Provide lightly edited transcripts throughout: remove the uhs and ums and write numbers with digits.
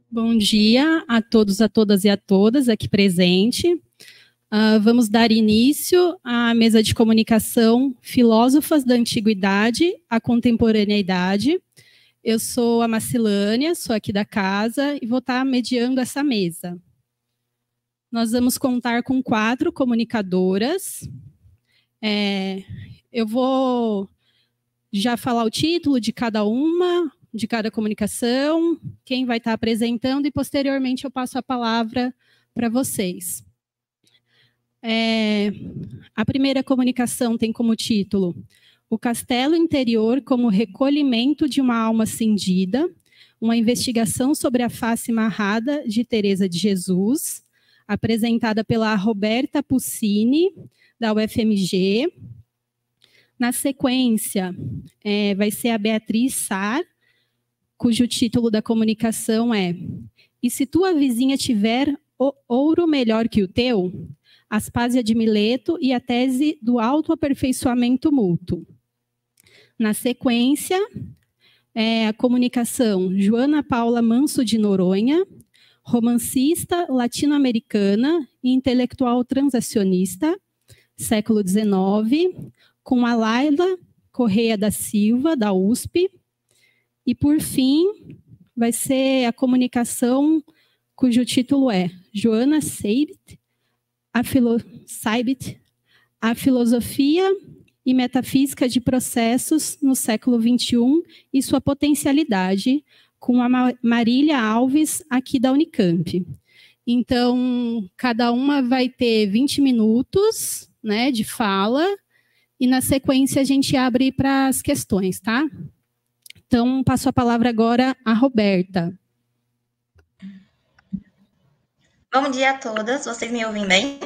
Bom dia a todos, a todas e a todas aqui presente. Vamos dar início à mesa de comunicação Filósofas da Antiguidade à Contemporaneidade. Eu sou a Marcilânia, sou aqui da casa e vou estar mediando essa mesa. Nós vamos contar com 4 comunicadoras. Eu vou já falar o título de cada uma, de cada comunicação, quem vai estar apresentando, e posteriormente eu passo a palavra para vocês. A primeira comunicação tem como título O Castelo Interior como Recolhimento de uma Alma Cindida, uma investigação sobre a face marrada de Teresa de Jesus, apresentada pela Roberta Puccini, da UFMG. Na sequência, vai ser a Beatriz Sar, cujo título da comunicação é E se tua vizinha tiver ouro melhor que o teu? Aspásia de Mileto e a tese do autoaperfeiçoamento mútuo. Na sequência, a comunicação Joana Paula Manso de Noronha, romancista latino-americana e intelectual transacionista, século XIX, com a Laila Correia da Silva, da USP. E, por fim, vai ser a comunicação cujo título é Joana Seibit, a filosofia e metafísica de processos no século XXI e sua potencialidade, com a Marília Alves, aqui da Unicamp. Então, cada uma vai ter 20 minutos, né, de fala, e na sequência a gente abre para as questões, tá? Então, passo a palavra agora à Roberta. Bom dia a todas, vocês me ouvem bem?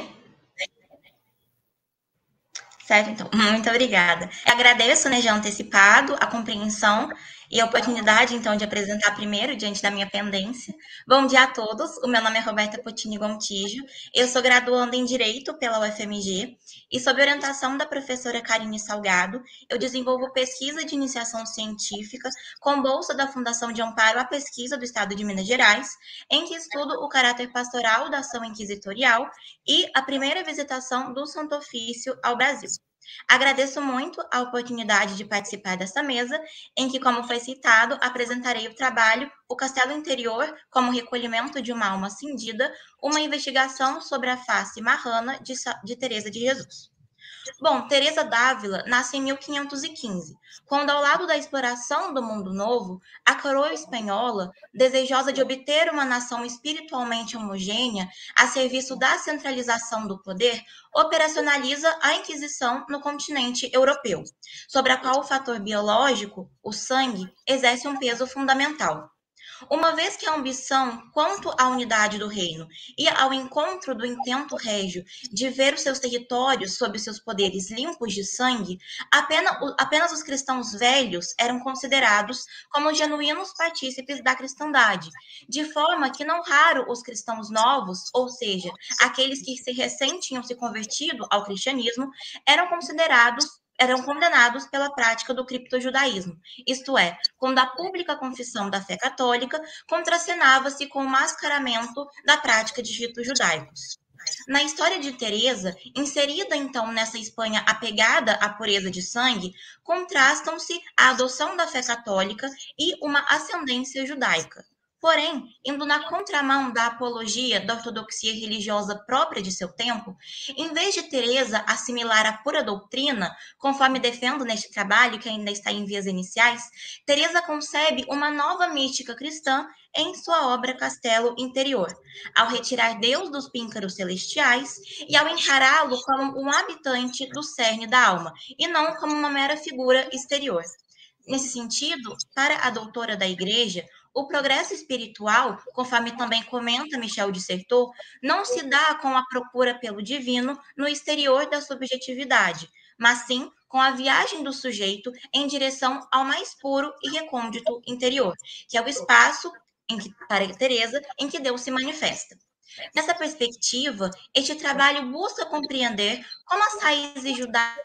Certo, então, muito obrigada. Eu agradeço, né, já antecipado, a compreensão e a oportunidade, então, de apresentar primeiro, diante da minha pendência. Bom dia a todos, o meu nome é Roberta Puccini Gontijo, eu sou graduanda em Direito pela UFMG e, sob orientação da professora Karine Salgado, eu desenvolvo pesquisa de iniciação científica com bolsa da Fundação de Amparo à Pesquisa do Estado de Minas Gerais, em que estudo o caráter pastoral da ação inquisitorial e a primeira visitação do Santo Ofício ao Brasil. Agradeço muito a oportunidade de participar dessa mesa, em que, como foi citado, apresentarei o trabalho O Castelo Interior como Recolhimento de uma Alma Cindida, uma investigação sobre a face marrana de Teresa de Jesus. Bom, Teresa d'Ávila nasce em 1515, quando, ao lado da exploração do Mundo Novo, a coroa espanhola, desejosa de obter uma nação espiritualmente homogênea a serviço da centralização do poder, operacionaliza a Inquisição no continente europeu, sobre a qual o fator biológico, o sangue, exerce um peso fundamental. Uma vez que a ambição quanto à unidade do reino e ao encontro do intento régio de ver os seus territórios sob seus poderes limpos de sangue, apenas os cristãos velhos eram considerados como genuínos partícipes da cristandade, de forma que não raro os cristãos novos, ou seja, aqueles que recém tinham se convertido ao cristianismo, eram condenados pela prática do criptojudaísmo, isto é, quando a pública confissão da fé católica contracenava-se com o mascaramento da prática de ritos judaicos. Na história de Teresa, inserida então nessa Espanha apegada à pureza de sangue, contrastam-se a adoção da fé católica e uma ascendência judaica. Porém, indo na contramão da apologia da ortodoxia religiosa própria de seu tempo, em vez de Teresa assimilar a pura doutrina, conforme defendo neste trabalho, que ainda está em vias iniciais, Teresa concebe uma nova mística cristã em sua obra Castelo Interior, ao retirar Deus dos píncaros celestiais e ao encará-lo como um habitante do cerne da alma, e não como uma mera figura exterior. Nesse sentido, para a doutora da Igreja, o progresso espiritual, conforme também comenta Michel de Certeau, não se dá com a procura pelo divino no exterior da subjetividade, mas sim com a viagem do sujeito em direção ao mais puro e recôndito interior, que é o espaço, para Teresa, em que Deus se manifesta. Nessa perspectiva, este trabalho busca compreender como as raízes judaicas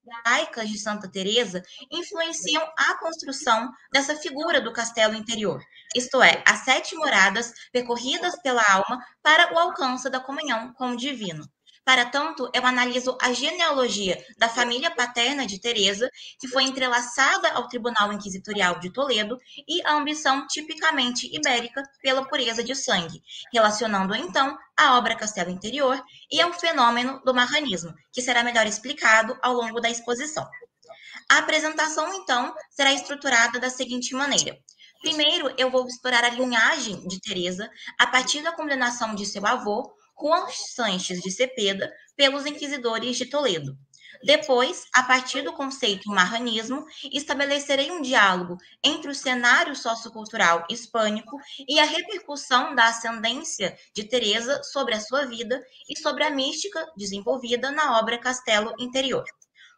mosaicas de Santa Teresa influenciam a construção dessa figura do castelo interior, isto é, as 7 moradas percorridas pela alma para o alcance da comunhão com o divino. Para tanto, eu analiso a genealogia da família paterna de Teresa, que foi entrelaçada ao Tribunal Inquisitorial de Toledo, e a ambição tipicamente ibérica pela pureza de sangue, relacionando então a obra Castelo Interior e ao fenômeno do marranismo, que será melhor explicado ao longo da exposição. A apresentação, então, será estruturada da seguinte maneira. Primeiro, eu vou explorar a linhagem de Teresa a partir da condenação de seu avô, Juan Sanches de Cepeda, pelos inquisidores de Toledo. Depois, a partir do conceito marranismo, estabelecerei um diálogo entre o cenário sociocultural hispânico e a repercussão da ascendência de Teresa sobre a sua vida e sobre a mística desenvolvida na obra Castelo Interior.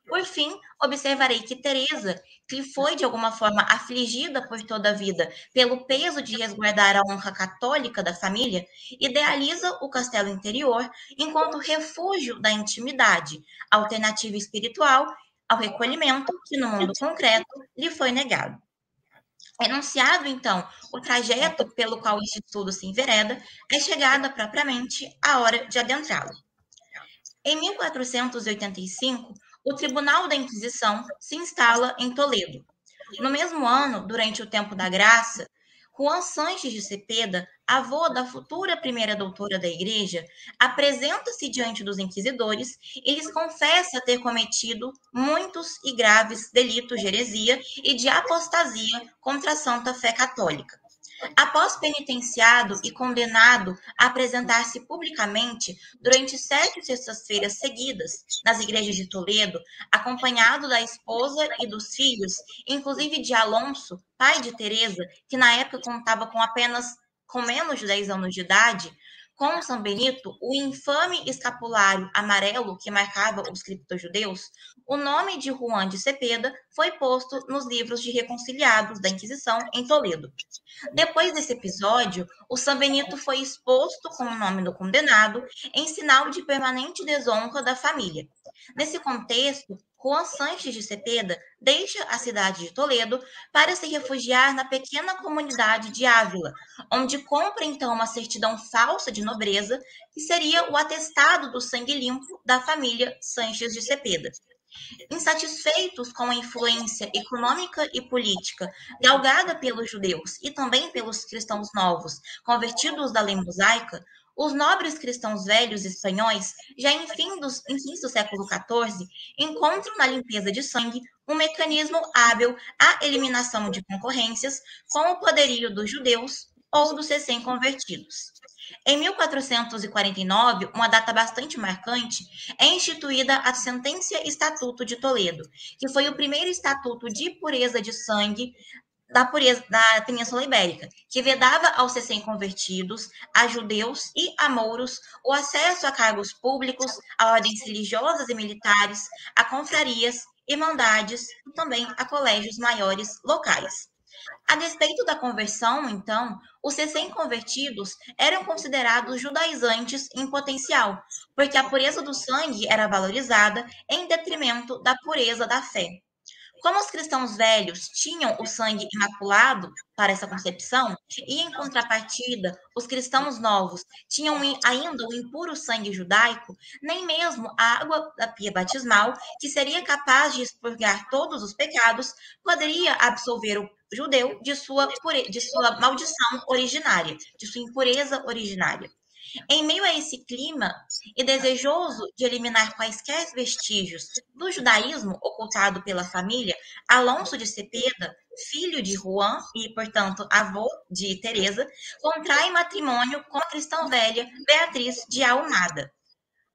Por fim, observarei que Teresa, que foi de alguma forma afligida por toda a vida pelo peso de resguardar a honra católica da família, idealiza o castelo interior enquanto refúgio da intimidade, alternativa espiritual ao recolhimento que no mundo concreto lhe foi negado. Enunciado, então, o trajeto pelo qual este estudo se envereda, é chegada propriamente a hora de adentrá-lo. Em 1485, o Tribunal da Inquisição se instala em Toledo. No mesmo ano, durante o tempo da Graça, Juan Sanches de Cepeda, avô da futura primeira doutora da Igreja, apresenta-se diante dos inquisidores e lhes confessa ter cometido muitos e graves delitos de heresia e de apostasia contra a santa fé católica. Após penitenciado e condenado a apresentar-se publicamente durante 7 sextas-feiras seguidas nas igrejas de Toledo, acompanhado da esposa e dos filhos, inclusive de Alonso, pai de Teresa, que na época contava com menos de 10 anos de idade, com São Benito, o infame escapulário amarelo que marcava os criptojudeus, o nome de Juan de Cepeda foi posto nos livros de reconciliados da Inquisição em Toledo. Depois desse episódio, o São Benito foi exposto com o nome do condenado em sinal de permanente desonra da família. Nesse contexto, Juan Sanches de Cepeda deixa a cidade de Toledo para se refugiar na pequena comunidade de Ávila, onde compra então uma certidão falsa de nobreza, que seria o atestado do sangue limpo da família Sanches de Cepeda. Insatisfeitos com a influência econômica e política galgada pelos judeus e também pelos cristãos novos, convertidos da lei mosaica, os nobres cristãos velhos espanhóis, já em fins do século XIV, encontram na limpeza de sangue um mecanismo hábil à eliminação de concorrências com o poderio dos judeus ou dos recém-convertidos. Em 1449, uma data bastante marcante, é instituída a Sentença Estatuto de Toledo, que foi o primeiro estatuto de pureza de sangue da Península Ibérica, que vedava aos recém-convertidos, a judeus e a mouros o acesso a cargos públicos, a ordens religiosas e militares, a confrarias, irmandades e também a colégios maiores locais. A despeito da conversão, então, os recém-convertidos eram considerados judaizantes em potencial, porque a pureza do sangue era valorizada em detrimento da pureza da fé. Como os cristãos velhos tinham o sangue imaculado para essa concepção, e em contrapartida, os cristãos novos tinham ainda o impuro sangue judaico, nem mesmo a água da pia batismal, que seria capaz de expurgar todos os pecados, poderia absolver o judeu de sua maldição originária, de sua impureza originária. Em meio a esse clima, e desejoso de eliminar quaisquer vestígios do judaísmo ocultado pela família, Alonso de Cepeda, filho de Juan e, portanto, avô de Teresa, contrai matrimônio com a cristã velha Beatriz de Almada.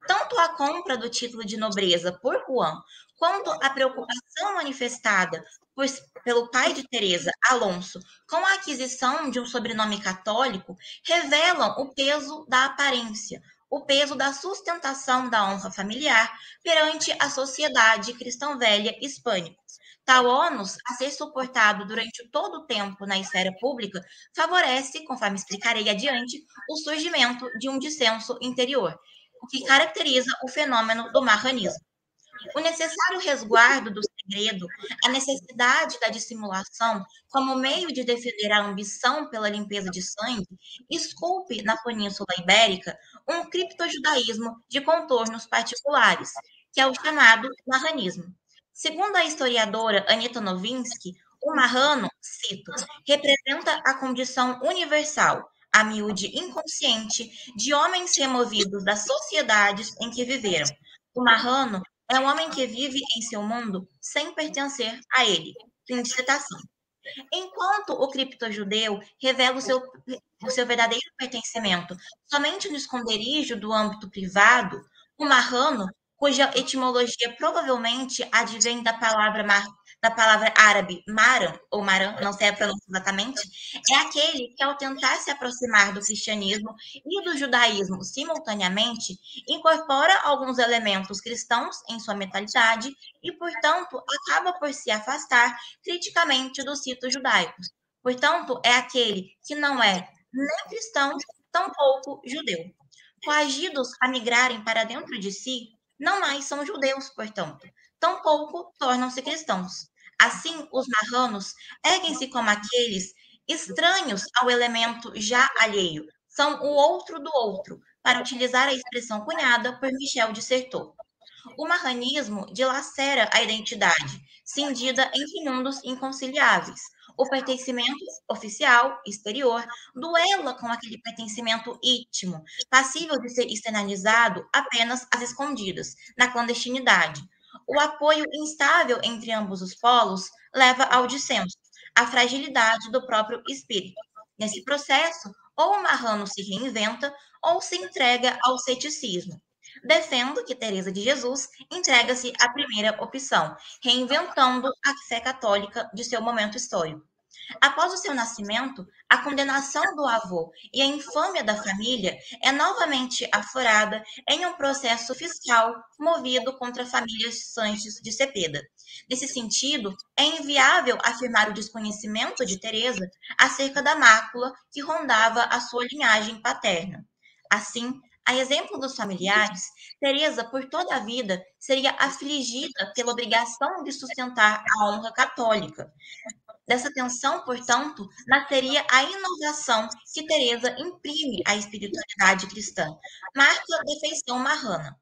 Tanto a compra do título de nobreza por Juan, quanto a preocupação manifestada pelo pai de Teresa, Alonso, com a aquisição de um sobrenome católico, revelam o peso da aparência, o peso da sustentação da honra familiar perante a sociedade cristã velha hispânica. Tal ônus, a ser suportado durante todo o tempo na esfera pública, favorece, conforme explicarei adiante, o surgimento de um dissenso interior, o que caracteriza o fenômeno do marranismo. O necessário resguardo do segredo, a necessidade da dissimulação como meio de defender a ambição pela limpeza de sangue, esculpe na Península Ibérica um criptojudaísmo de contornos particulares, que é o chamado marranismo. Segundo a historiadora Anita Novinsky, o marrano, cito, representa a condição universal, a miúde inconsciente, de homens removidos das sociedades em que viveram. O marrano é um homem que vive em seu mundo sem pertencer a ele. Fim de citação. Enquanto o criptojudeu revela o seu verdadeiro pertencimento somente no esconderijo do âmbito privado, o marrano, cuja etimologia provavelmente advém da palavra árabe maran, ou maran, não sei a pronúncia exatamente, é aquele que, ao tentar se aproximar do cristianismo e do judaísmo simultaneamente, incorpora alguns elementos cristãos em sua mentalidade e, portanto, acaba por se afastar criticamente dos ritos judaicos. Portanto, é aquele que não é nem cristão, tampouco judeu. Coagidos a migrarem para dentro de si, não mais são judeus, portanto, tampouco tornam-se cristãos. Assim, os marranos erguem-se como aqueles estranhos ao elemento já alheio, são o outro do outro, para utilizar a expressão cunhada por Michel de Certeau. O marranismo dilacera a identidade, cindida entre mundos inconciliáveis. O pertencimento oficial, exterior, duela com aquele pertencimento íntimo, passível de ser externalizado apenas às escondidas, na clandestinidade. O apoio instável entre ambos os polos leva ao dissenso, à fragilidade do próprio espírito. Nesse processo, ou o marrano se reinventa ou se entrega ao ceticismo. Defendo que Teresa de Jesus entrega-se à primeira opção, reinventando a fé católica de seu momento histórico. Após o seu nascimento, a condenação do avô e a infâmia da família é novamente aflorada em um processo fiscal movido contra a família Sanches de Cepeda. Nesse sentido, é inviável afirmar o desconhecimento de Teresa acerca da mácula que rondava a sua linhagem paterna. Assim, a exemplo dos familiares, Teresa, por toda a vida, seria afligida pela obrigação de sustentar a honra católica. Dessa tensão, portanto, nasceria a inovação que Teresa imprime à espiritualidade cristã, marca da feição marrana.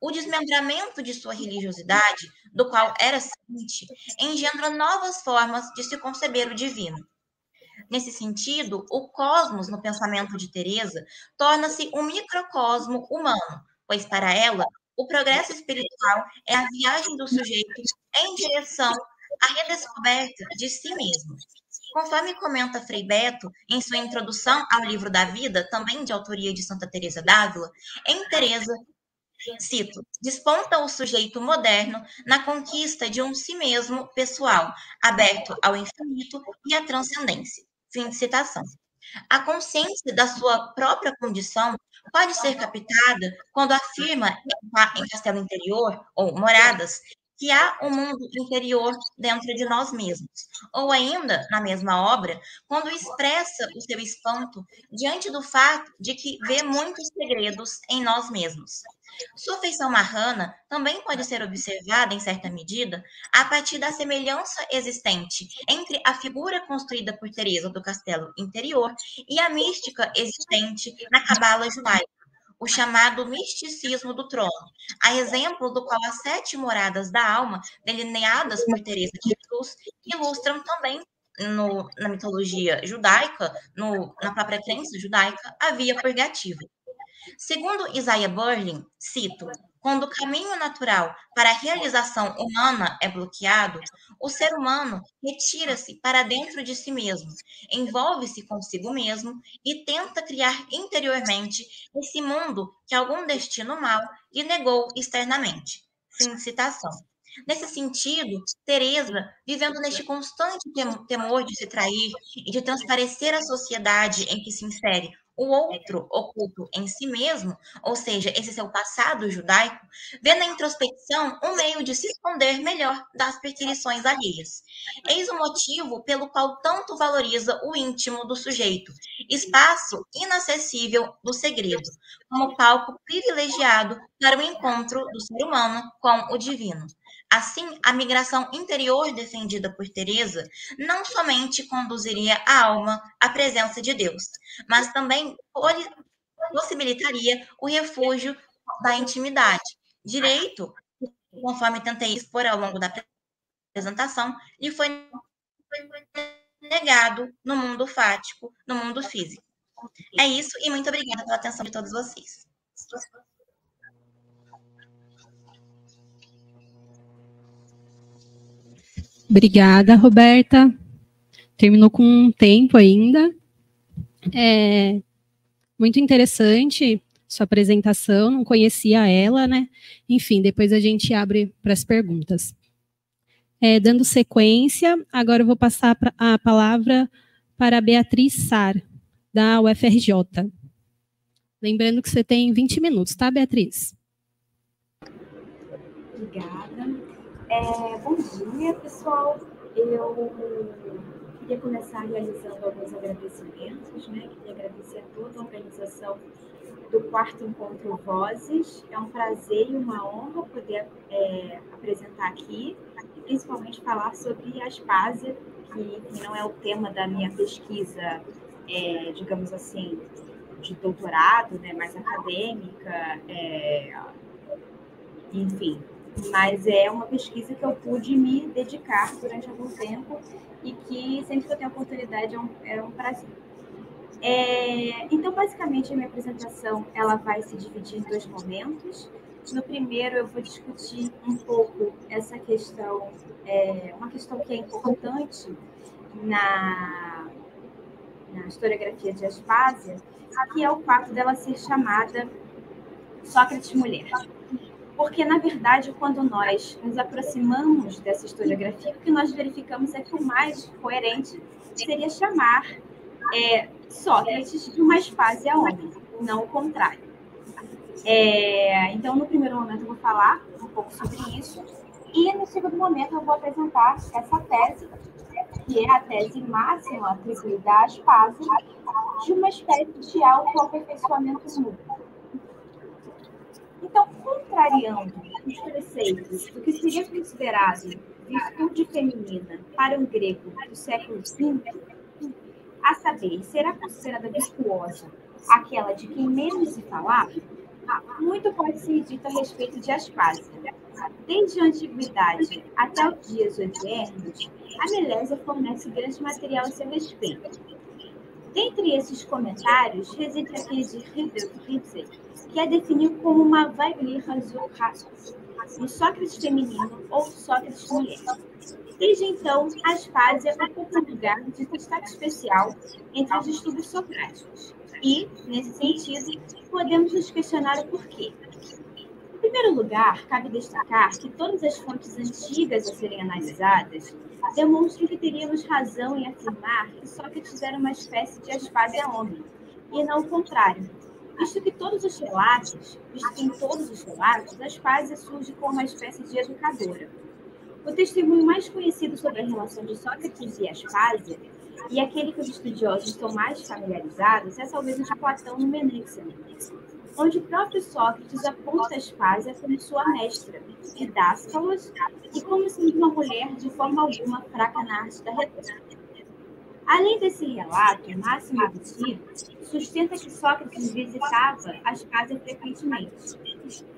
O desmembramento de sua religiosidade, do qual era ciente, engendra novas formas de se conceber o divino. Nesse sentido, o cosmos no pensamento de Teresa torna-se um microcosmo humano, pois para ela o progresso espiritual é a viagem do sujeito em direção à redescoberta de si mesmo. Conforme comenta Frei Beto em sua introdução ao livro da Vida, também de autoria de Santa Teresa d'Ávila, em Teresa, cito, desponta o sujeito moderno na conquista de um si mesmo pessoal, aberto ao infinito e à transcendência. Fim de citação. A consciência da sua própria condição pode ser captada quando afirma em Castelo Interior, ou Moradas, que há um mundo interior dentro de nós mesmos. Ou ainda, na mesma obra, quando expressa o seu espanto diante do fato de que vê muitos segredos em nós mesmos. Sua feição marrana também pode ser observada, em certa medida, a partir da semelhança existente entre a figura construída por Teresa do Castelo Interior e a mística existente na cabala judaica, o chamado misticismo do trono, a exemplo do qual as 7 moradas da alma, delineadas por Teresa de Jesus, ilustram também na mitologia judaica, na própria crença judaica, a via purgativa. Segundo Isaiah Berlin, cito, quando o caminho natural para a realização humana é bloqueado, o ser humano retira-se para dentro de si mesmo, envolve-se consigo mesmo e tenta criar interiormente esse mundo que algum destino mau lhe negou externamente. Fim de citação. Nesse sentido, Teresa, vivendo neste constante temor de se trair e de transparecer à sociedade em que se insere o outro oculto em si mesmo, ou seja, esse seu passado judaico, vê na introspecção um meio de se esconder melhor das perquisições alheias. Eis o motivo pelo qual tanto valoriza o íntimo do sujeito, espaço inacessível do segredo, como palco privilegiado para o encontro do ser humano com o divino. Assim, a migração interior defendida por Teresa não somente conduziria a alma à presença de Deus, mas também possibilitaria o refúgio da intimidade. Direito, conforme tentei expor ao longo da apresentação, lhe foi negado no mundo fático, no mundo físico. É isso, e muito obrigada pela atenção de todos vocês. Obrigada, Roberta. Terminou com um tempo ainda. Muito interessante sua apresentação, não conhecia ela, né? Enfim, depois a gente abre para as perguntas. Dando sequência, agora eu vou passar a palavra para a Beatriz Sar, da UFRJ. Lembrando que você tem 20 minutos, tá, Beatriz? Obrigada. Bom dia, pessoal. Eu queria começar realizando alguns agradecimentos, né? Queria agradecer a toda a organização do quarto encontro Vozes. É um prazer e uma honra poder apresentar aqui, e principalmente falar sobre a Aspásia, que não é o tema da minha pesquisa, digamos assim, de doutorado, né, mais acadêmica, enfim. Mas é uma pesquisa que eu pude me dedicar durante algum tempo e que sempre que eu tenho oportunidade é um prazer. Então, basicamente, a minha apresentação ela vai se dividir em 2 momentos. No primeiro, eu vou discutir um pouco essa questão, uma questão que é importante na historiografia de Aspásia, que é o fato dela ser chamada Sócrates mulher. Porque, na verdade, quando nós nos aproximamos dessa historiografia, o que nós verificamos é que o mais coerente seria chamar Sócrates de uma Aspásia homem, não o contrário. Então, no primeiro momento, eu vou falar um pouco sobre isso, e no segundo momento, eu vou apresentar essa tese, que é a tese máxima atribuída à Aspásia, de uma espécie de autoaperfeiçoamento mútuo. Então, contrariando os preceitos do que seria considerado virtude feminina para um grego do século V, a saber, será considerada virtuosa aquela de quem menos se falava, muito pode ser dito a respeito de Aspásia. Desde a antiguidade até os dias odiernos, a Melésia fornece grande material a seu respeito. Dentre esses comentários, reside aquele de Ritzel, que a definiu como uma Weibliche Sokrates, um Sócrates feminino ou Sócrates mulher. Desde então, a Aspásia ocupa um lugar de destaque especial entre os estudos socráticos. E, nesse sentido, podemos nos questionar o porquê. Em primeiro lugar, cabe destacar que todas as fontes antigas a serem analisadas demonstram que teríamos razão em afirmar que Sócrates era uma espécie de Aspásia homem, e não o contrário, visto que em todos os relatos, a Aspásia surge como uma espécie de educadora. O testemunho mais conhecido sobre a relação de Sócrates e Aspásia, e aquele que os estudiosos estão mais familiarizados, é talvez o de Platão no Menexeno, onde o próprio Sócrates aponta Aspásia como sua mestra, didáscalos, e como sendo uma mulher de forma alguma fraca na arte da retórica. Além desse relato, Máximo Lucídio sustenta que Sócrates visitava Aspásia frequentemente.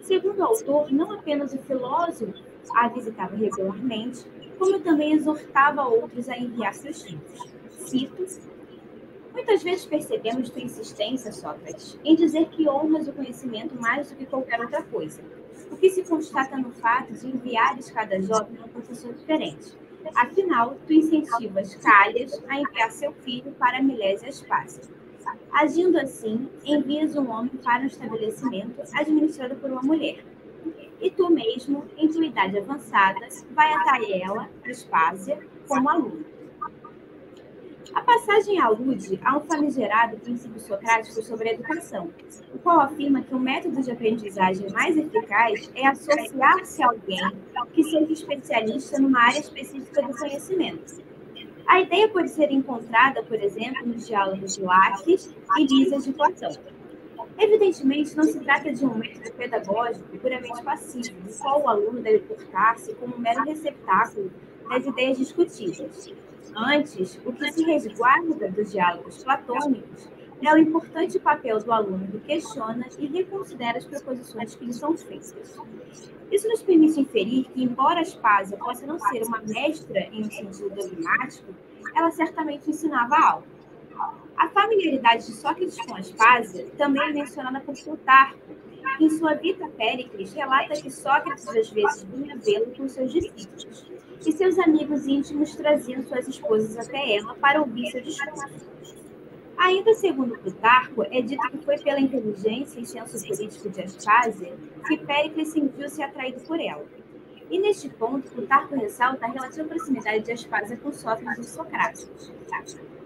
Segundo o autor, não apenas o filósofo a visitava regularmente, como também exortava outros a enviar seus filhos. Cito: muitas vezes percebemos tua insistência, Sócrates, em dizer que honras o conhecimento mais do que qualquer outra coisa, o que se constata no fato de enviares cada jovem a um professor diferente. Afinal, tu incentivas Calhas a enviar seu filho para a Milésia Aspásia. Agindo assim, envias um homem para um estabelecimento administrado por uma mulher. E tu mesmo, em tua idade avançada, vai até ela, Aspásia, como aluno. A passagem alude a um famigerado princípio socrático sobre a educação, o qual afirma que o método de aprendizagem mais eficaz é associar-se a alguém que seja especialista numa área específica do conhecimento. A ideia pode ser encontrada, por exemplo, nos diálogos de Laques e Lísias de Platão. Evidentemente, não se trata de um método pedagógico puramente passivo, no qual o aluno deve portar-se como um mero receptáculo das ideias discutidas. Antes, o que se resguarda dos diálogos platônicos é o importante papel do aluno que questiona e reconsidera as proposições que lhe são feitas. Isso nos permite inferir que, embora Aspásia possa não ser uma mestra em um sentido dogmático, ela certamente ensinava algo. A familiaridade de Sócrates com Aspásia também é mencionada por Plutarco. Em sua Vita Péricles, relata que Sócrates às vezes vinha vê-lo com seus discípulos, e seus amigos íntimos traziam suas esposas até ela para ouvir seu discurso. Ainda segundo Plutarco, é dito que foi pela inteligência e senso político de Aspásia que Péricles sentiu-se atraído por ela. E neste ponto, Plutarco ressalta a relativa proximidade de Aspásia com Sócrates e Socrates.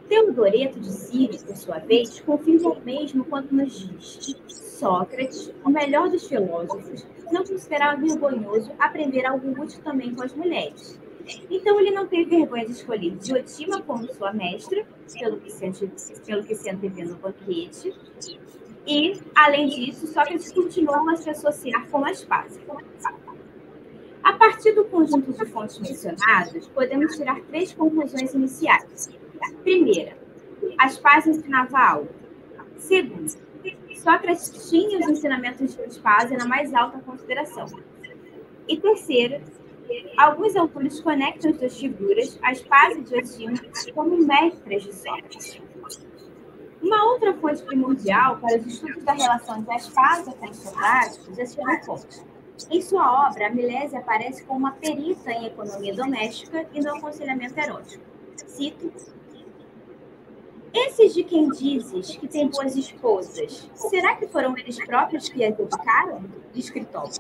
Teodoreto de Ciro, por sua vez, confirma o mesmo quando nos diz: Sócrates, o melhor dos filósofos, não considerava vergonhoso aprender algo útil também com as mulheres. Então, ele não teve vergonha de escolher Diotima como sua mestra, pelo que se antevê no banquete, e, além disso, Sócrates continuou a se associar com Aspásia. A partir do conjunto de fontes mencionadas, podemos tirar 3 conclusões iniciais. Primeira, Aspásia ensinava algo. Segunda, Sócrates tinha os ensinamentos de Aspásia na mais alta consideração. E terceira, alguns autores conectam as 2 figuras, Aspásia e Diotima, como mestras de Sócrates. Uma outra fonte primordial para os estudos da relação de Aspásia com os socráticos é Xenofonte. Em sua obra, a Milésia aparece como uma perita em economia doméstica e no aconselhamento erótico. Cito: esses de quem dizes que têm boas esposas, será que foram eles próprios que as educaram? Diz Cristóvão.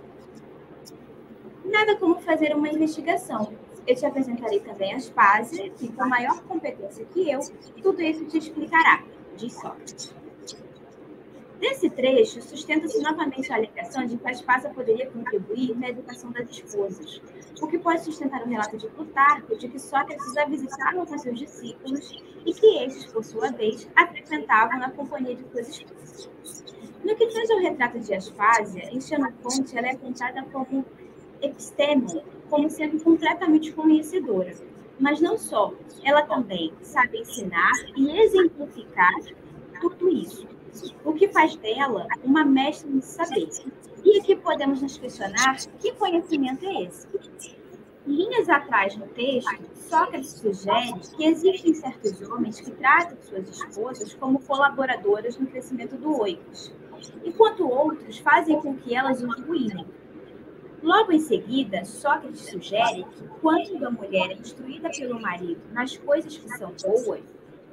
Nada como fazer uma investigação. Eu te apresentarei também Aspásia, que com maior competência que eu, tudo isso te explicará, diz Sócrates. Nesse trecho, sustenta-se novamente a alegação de que Aspásia poderia contribuir na educação das esposas, o que pode sustentar o relato de Plutarco de que Sócrates a visitava com seus discípulos e que estes, por sua vez, a frequentavam na companhia de suas esposas. No que tange ao retrato de Aspásia, em Xenofonte, ela é apontada como episteme, como sendo completamente conhecedora. Mas não só, ela também sabe ensinar e exemplificar tudo isso, o que faz dela uma mestra de saber. E aqui podemos nos questionar que conhecimento é esse. Linhas atrás no texto, Sócrates sugere que existem certos homens que tratam suas esposas como colaboradoras no crescimento do oikos, enquanto outros fazem com que elas os ruinem. Logo em seguida, Sócrates sugere que, quando a mulher é instruída pelo marido nas coisas que são boas,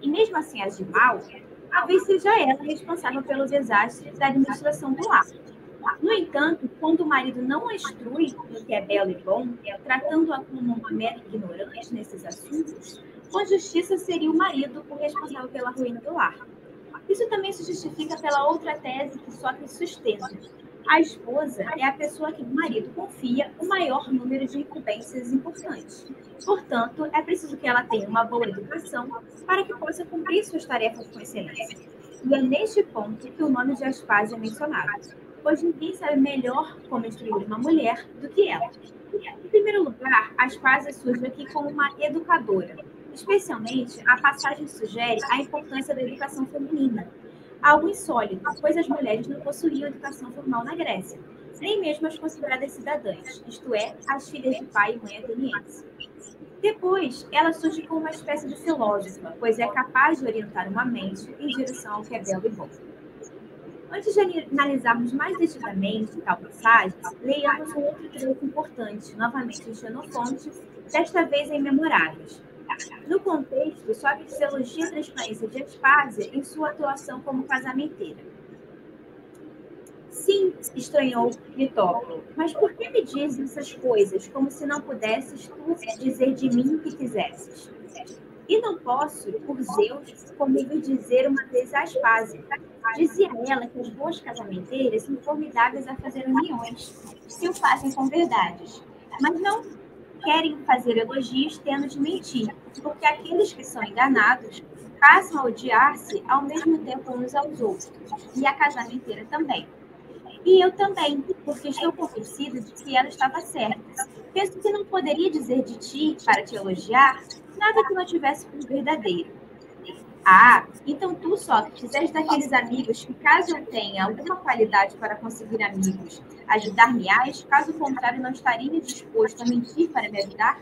e mesmo assim as de mal, talvez seja ela responsável pelo desastre da administração do lar. No entanto, quando o marido não a instrui no que é belo e bom, tratando-a como uma mera ignorante nesses assuntos, com justiça seria o marido o responsável pela ruína do lar. Isso também se justifica pela outra tese que Sócrates sustenta. A esposa é a pessoa que o marido confia o maior número de incumbências importantes. Portanto, é preciso que ela tenha uma boa educação para que possa cumprir suas tarefas com excelência. E é neste ponto que o nome de Aspásia é mencionado, pois ninguém sabe melhor como instruir uma mulher do que ela. Em primeiro lugar, Aspásia surge aqui como uma educadora. Especialmente, a passagem sugere a importância da educação feminina, algo insólito, pois as mulheres não possuíam educação formal na Grécia, nem mesmo as consideradas cidadãs, isto é, as filhas de pai e mãe atenienses. Depois, ela surge como uma espécie de filósofa, pois é capaz de orientar uma mente em direção ao que é belo e bom. Antes de analisarmos mais decididamente tal passagem, leiamos um outro trecho importante, novamente em Xenofonte, desta vez em Memoráveis. No contexto, Sócrates elogia a transparência de Aspásia em sua atuação como casamenteira. Sim, estranhou Cristóvão, mas por que me dizes essas coisas, como se não pudesses tu dizer de mim o que quisesses? E não posso, por Zeus, comigo dizer uma vez a Aspásia. Dizia ela que as boas casamenteiras são formidáveis a fazer uniões, se o fazem com verdades, mas não querem fazer elogios tendo de mentir, porque aqueles que são enganados passam a odiar-se ao mesmo tempo uns aos outros, e a casamenteira também. E eu também, porque estou convencida de que ela estava certa. Penso que não poderia dizer de ti, para te elogiar, nada que não tivesse por verdadeiro. Ah, então tu, Sócrates, és daqueles amigos que, caso eu tenha alguma qualidade para conseguir amigos, ajudar-me-ás, caso contrário não estaria disposto a mentir para me ajudar?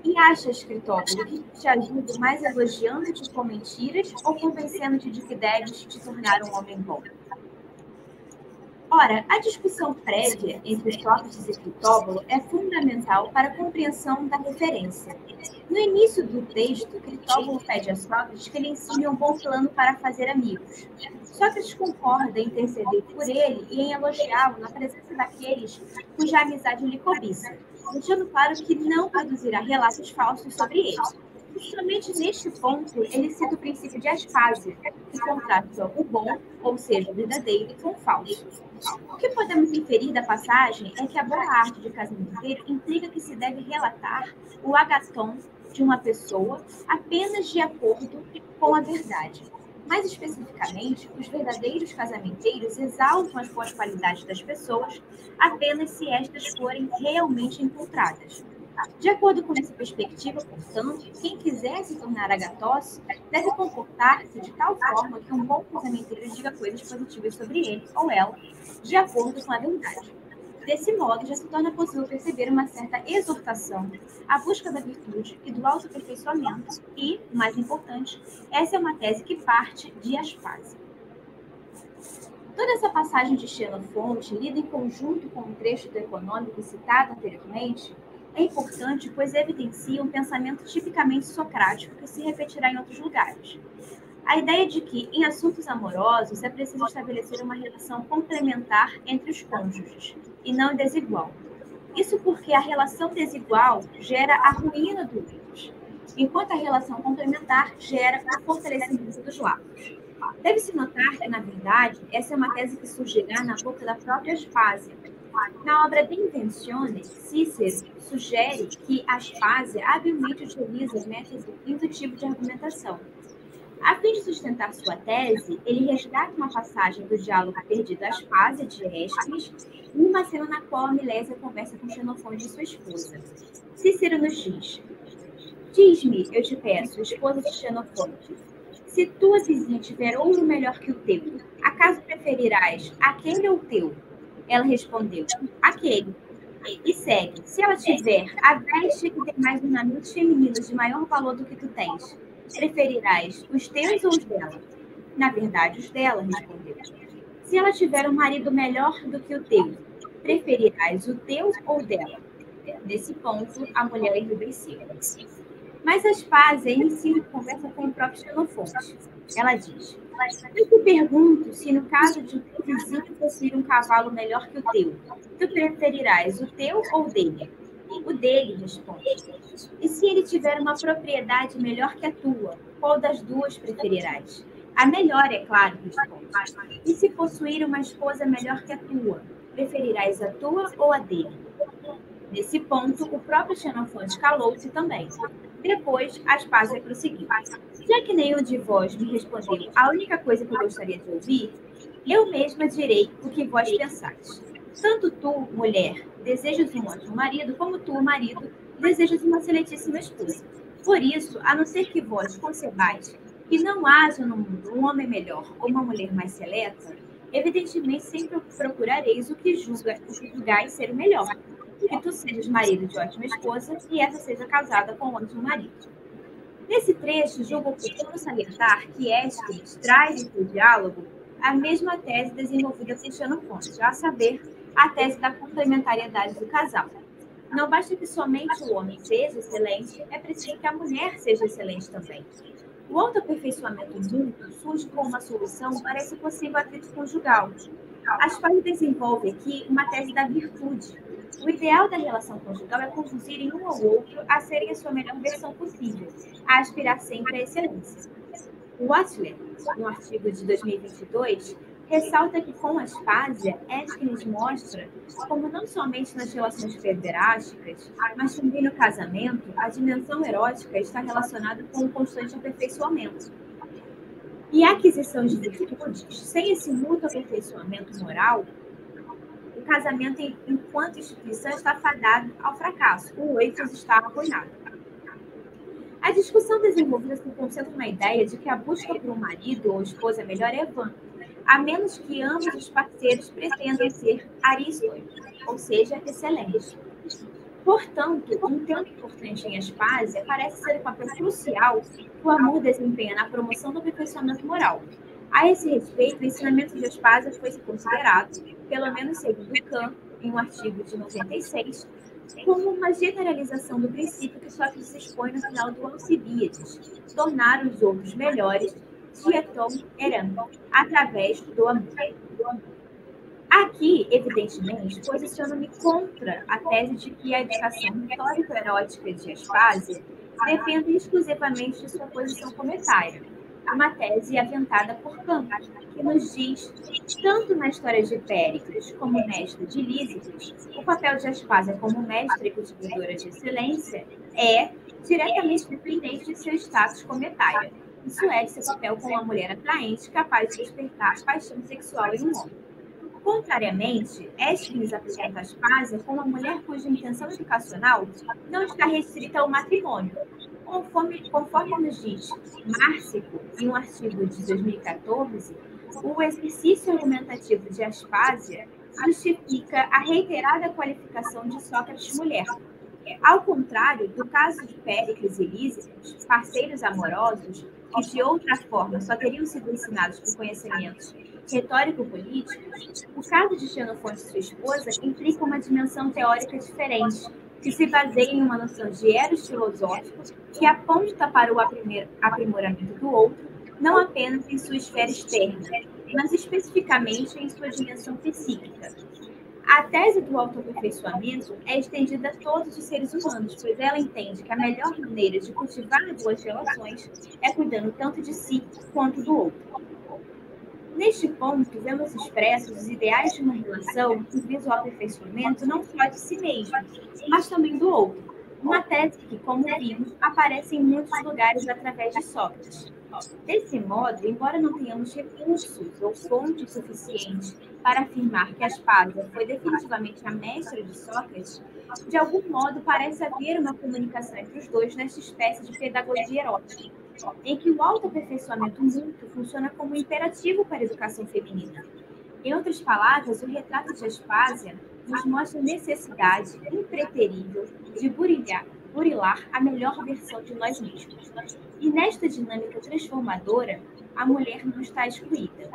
E achas, Critóbulo, que te ajudo mais elogiando-te com mentiras ou convencendo-te de que deves te tornar um homem bom? Ora, a discussão prévia entre Sócrates e Critóbulo é fundamental para a compreensão da referência. No início do texto, Critóbulo pede a Sócrates que lhe ensine um bom plano para fazer amigos. Sócrates concorda em interceder por ele e em elogiá-lo na presença daqueles cuja amizade lhe cobiça, deixando claro que não produzirá relatos falsos sobre ele. E somente neste ponto ele cita o princípio de Aspásia, que contrasta o bom, ou seja, o verdadeiro, com o falso. O que podemos inferir da passagem é que a boa arte de casamenteiro implica que se deve relatar o agaton de uma pessoa apenas de acordo com a verdade. Mais especificamente, os verdadeiros casamenteiros exaltam as boas qualidades das pessoas apenas se estas forem realmente encontradas. De acordo com essa perspectiva, portanto, quem quiser se tornar agatos deve comportar-se de tal forma que um bom casamenteiro diga coisas positivas sobre ele ou ela, de acordo com a verdade. Desse modo, já se torna possível perceber uma certa exortação à busca da virtude e do autoaperfeiçoamento e, o mais importante, essa é uma tese que parte de Aspásia. Toda essa passagem de Xenofonte, lida em conjunto com o trecho do Econômico citado anteriormente, é importante, pois evidencia um pensamento tipicamente socrático que se repetirá em outros lugares. A ideia de que, em assuntos amorosos, é preciso estabelecer uma relação complementar entre os cônjuges, e não desigual. Isso porque a relação desigual gera a ruína do outro, enquanto a relação complementar gera o fortalecimento dos laços. Deve-se notar que, na verdade, essa é uma tese que surgirá na boca da própria Aspásia. Na obra De Inventione, Cícero sugere que Aspásia habilmente utiliza métodos do quinto tipo de argumentação. A fim de sustentar sua tese, ele resgata uma passagem do diálogo perdido Aspásia de Ésquines e uma cena na qual a Milésia conversa com Xenofonte e sua esposa. Cícero nos diz: diz-me, eu te peço, esposa de Xenofonte, se tua vizinha tiver ouro melhor que o teu, acaso preferirás aquele ou o teu? Ela respondeu, aquele. E segue, se ela tiver a veste que tem mais ornamentos femininos de maior valor do que tu tens, preferirás os teus ou os dela? Na verdade, os dela, respondeu. Se ela tiver um marido melhor do que o teu, preferirás o teu ou o dela? Nesse ponto, a mulher enrubesceu. Mas Aspásia inicia a conversa com o próprio Xenofonte. Ela diz, eu te pergunto se no caso de teu vizinho possuir um cavalo melhor que o teu, tu preferirás o teu ou o dele? O dele, responde. E se ele tiver uma propriedade melhor que a tua, qual das duas preferirás? A melhor, é claro, responde. E se possuir uma esposa melhor que a tua, preferirás a tua ou a dele? Nesse ponto, o próprio Xenofonte calou-se também. Depois, Aspásia prosseguiu. Já que nenhum de vós me respondeu a única coisa que eu gostaria de ouvir, eu mesma direi o que vós pensais. Tanto tu, mulher, desejas um ótimo marido, como tu, marido, desejas uma excelentíssima esposa. Por isso, a não ser que vós concebais que não haja no mundo um homem melhor ou uma mulher mais seleta, evidentemente sempre procurareis o que julgais ser o melhor. Que tu sejas marido de ótima esposa e essa seja casada com um ótimo marido. Nesse trecho, julgo oportuno salientar que Ésquines traz em seu diálogo a mesma tese desenvolvida por Xenofonte, a saber, a tese da complementariedade do casal. Não basta que somente o homem seja excelente, é preciso que a mulher seja excelente também. O autoaperfeiçoamento mútuo surge como uma solução para esse possível atrito conjugal. Aspásia desenvolve aqui uma tese da virtude, O ideal da relação conjugal é conduzirem um ao outro a serem a sua melhor versão possível, a aspirar sempre à excelência. Wassler, no artigo de 2022, ressalta que com a aspásia, Atkins mostra como não somente nas relações pederásticas, mas também no casamento, a dimensão erótica está relacionada com o constante aperfeiçoamento. E a aquisição de virtudes, sem esse mútuo aperfeiçoamento moral, o casamento, enquanto instituição, está fadado ao fracasso. O Oifus está arruinado. A discussão desenvolvida se concentra na ideia de que a busca por um marido ou esposa melhor é vã, a menos que ambos os parceiros pretendam ser arístoicos, ou seja, excelentes. Portanto, um tema importante em Aspásia parece ser o papel crucial que o amor desempenha na promoção do aperfeiçoamento moral. A esse respeito, o ensinamento de Aspásia foi considerado, pelo menos segundo Kant, em um artigo de 96, como uma generalização do princípio que Sócrates expõe no final do Alcibíades, tornar os outros melhores, tieton eram, através do amor. Aqui, evidentemente, posiciono-me contra a tese de que a educação retórico-erótica de Aspásia depende exclusivamente de sua posição comentária, uma tese aventada por Kant, que nos diz, tanto na história de Péricles como mestre de Lísidas, o papel de Aspásia como mestra e cultivadora de excelência é diretamente dependente de seu status comentária, isso é, de seu papel como uma mulher atraente capaz de despertar paixão sexual em um homem. Contrariamente, Aeschines apresenta Aspásia como uma mulher cuja intenção educacional não está restrita ao matrimônio. Conforme nos diz Márcico, em um artigo de 2014, o exercício argumentativo de Aspásia justifica a reiterada qualificação de Sócrates mulher. Ao contrário do caso de Péricles e Lísidas, parceiros amorosos, que de outra forma só teriam sido ensinados por conhecimentos retórico-políticos, o caso de Xenofonte e sua esposa implica uma dimensão teórica diferente, que se baseia em uma noção de eros filosófico que aponta para o aprimoramento do outro, não apenas em sua esfera externa, mas especificamente em sua dimensão psíquica. A tese do autoaperfeiçoamento é estendida a todos os seres humanos, pois ela entende que a melhor maneira de cultivar boas relações é cuidando tanto de si quanto do outro. Neste ponto, vemos expressos os ideais de uma relação que visa o aperfeiçoamento não só de si mesmo, mas também do outro. Uma tese que, como vimos, aparece em muitos lugares através de Sócrates. Desse modo, embora não tenhamos recursos ou fontes suficientes para afirmar que Aspásia foi definitivamente a mestra de Sócrates, de algum modo parece haver uma comunicação entre os dois nesta espécie de pedagogia erótica, em que o autoaperfeiçoamento mútuo funciona como imperativo para a educação feminina. Em outras palavras, o retrato de Aspásia nos mostra a necessidade impreterível de burilar a melhor versão de nós mesmos. E nesta dinâmica transformadora, a mulher não está excluída.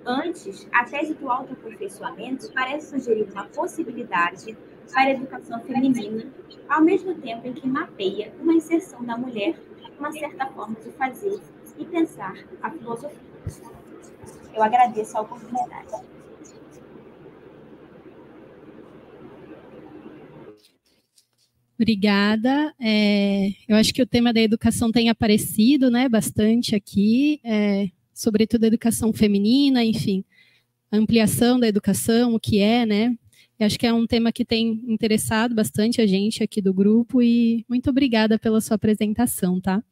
Antes, a tese do autoaperfeiçoamento parece sugerir uma possibilidade para a educação feminina, ao mesmo tempo em que mapeia uma inserção da mulher uma certa forma de fazer e pensar a filosofia. Eu agradeço a oportunidade. Obrigada. Eu acho que o tema da educação tem aparecido, né, bastante aqui, sobretudo a educação feminina, enfim, a ampliação da educação, o que é, né? Eu acho que é um tema que tem interessado bastante a gente aqui do grupo e muito obrigada pela sua apresentação, tá?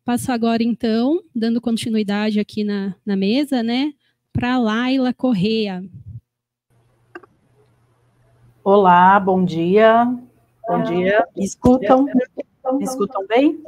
Passo agora, então, dando continuidade aqui na mesa, né, para a Laila Correa. Olá, bom dia. Bom dia. Me escutam? Me escutam bem?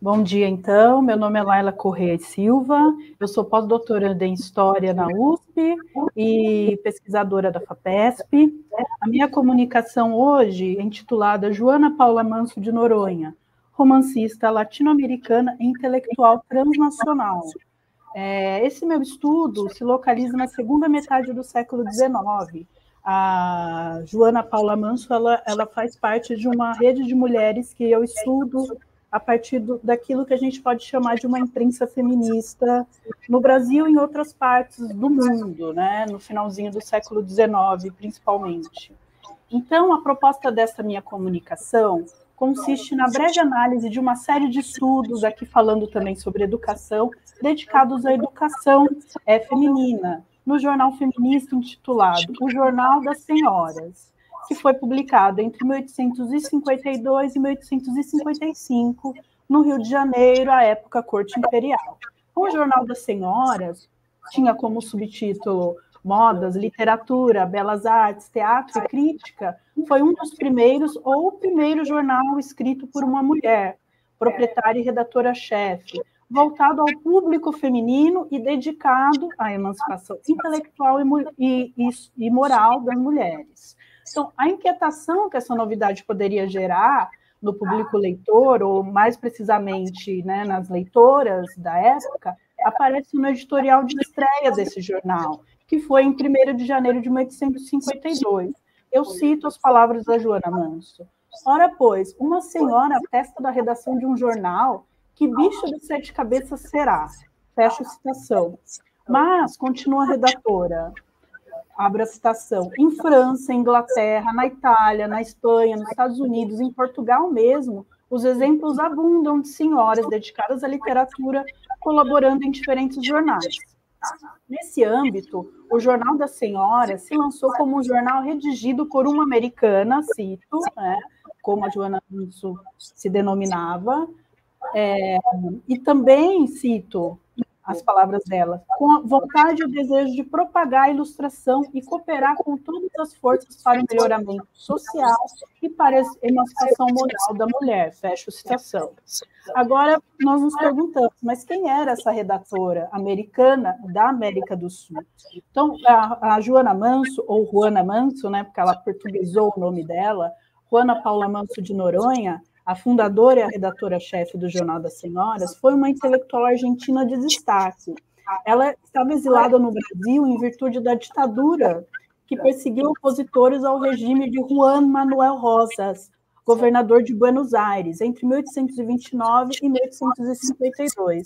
Bom dia, então. Meu nome é Laila Correa Silva. Eu sou pós-doutoranda em História na USP e pesquisadora da FAPESP. A minha comunicação hoje é intitulada Joana Paula Manso de Noronha, romancista latino-americana e intelectual transnacional. Esse meu estudo se localiza na segunda metade do século XIX. A Joana Paula Manso ela faz parte de uma rede de mulheres que eu estudo a partir daquilo que a gente pode chamar de uma imprensa feminista no Brasil e em outras partes do mundo, né? No finalzinho do século XIX, principalmente. Então, a proposta dessa minha comunicação consiste na breve análise de uma série de estudos, aqui falando também sobre educação, dedicados à educação feminina, no jornal feminista intitulado O Jornal das Senhoras, que foi publicado entre 1852 e 1855, no Rio de Janeiro, à época Corte Imperial. O Jornal das Senhoras tinha como subtítulo Modas, Literatura, Belas Artes, Teatro e Crítica. Foi um dos primeiros, ou o primeiro jornal escrito por uma mulher, proprietária e redatora-chefe, voltado ao público feminino e dedicado à emancipação intelectual e moral das mulheres. Então, a inquietação que essa novidade poderia gerar no público leitor, ou mais precisamente, né, nas leitoras da época, aparece no editorial de estreia desse jornal, que foi em 1º de janeiro de 1852. Eu cito as palavras da Joana Manso. Ora, pois, uma senhora atesta da redação de um jornal, que bicho de 7 cabeças será? Fecho citação. Mas, continua a redatora, abro a citação, em França, Inglaterra, na Itália, na Espanha, nos Estados Unidos, em Portugal mesmo, os exemplos abundam de senhoras dedicadas à literatura, colaborando em diferentes jornais. Nesse âmbito, o Jornal das Senhoras se lançou como um jornal redigido por uma americana, cito, né, como a Joana Manso se denominava, e também, cito as palavras dela, com a vontade e o desejo de propagar a ilustração e cooperar com todas as forças para o melhoramento social e para a emancipação moral da mulher, fecho citação. Agora, nós nos perguntamos, mas quem era essa redatora americana da América do Sul? Então, a Joana Manso, ou Juana Manso, né, porque ela portuguesou o nome dela, Juana Paula Manso de Noronha, a fundadora e a redatora-chefe do Jornal das Senhoras, foi uma intelectual argentina de destaque. Ela estava exilada no Brasil em virtude da ditadura que perseguiu opositores ao regime de Juan Manuel Rosas, governador de Buenos Aires, entre 1829 e 1852.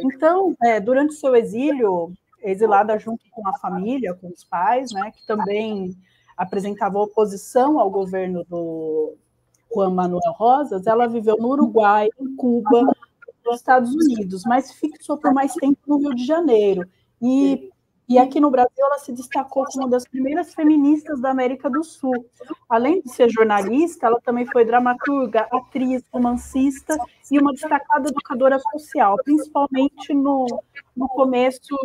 Então, durante seu exílio, exilada junto com a família, com os pais, né, que também apresentavam oposição ao governo do Juan Manuel Rosas, ela viveu no Uruguai, em Cuba, nos Estados Unidos, mas fixou por mais tempo no Rio de Janeiro. E aqui no Brasil ela se destacou como uma das primeiras feministas da América do Sul. Além de ser jornalista, ela também foi dramaturga, atriz, romancista e uma destacada educadora social, principalmente no começo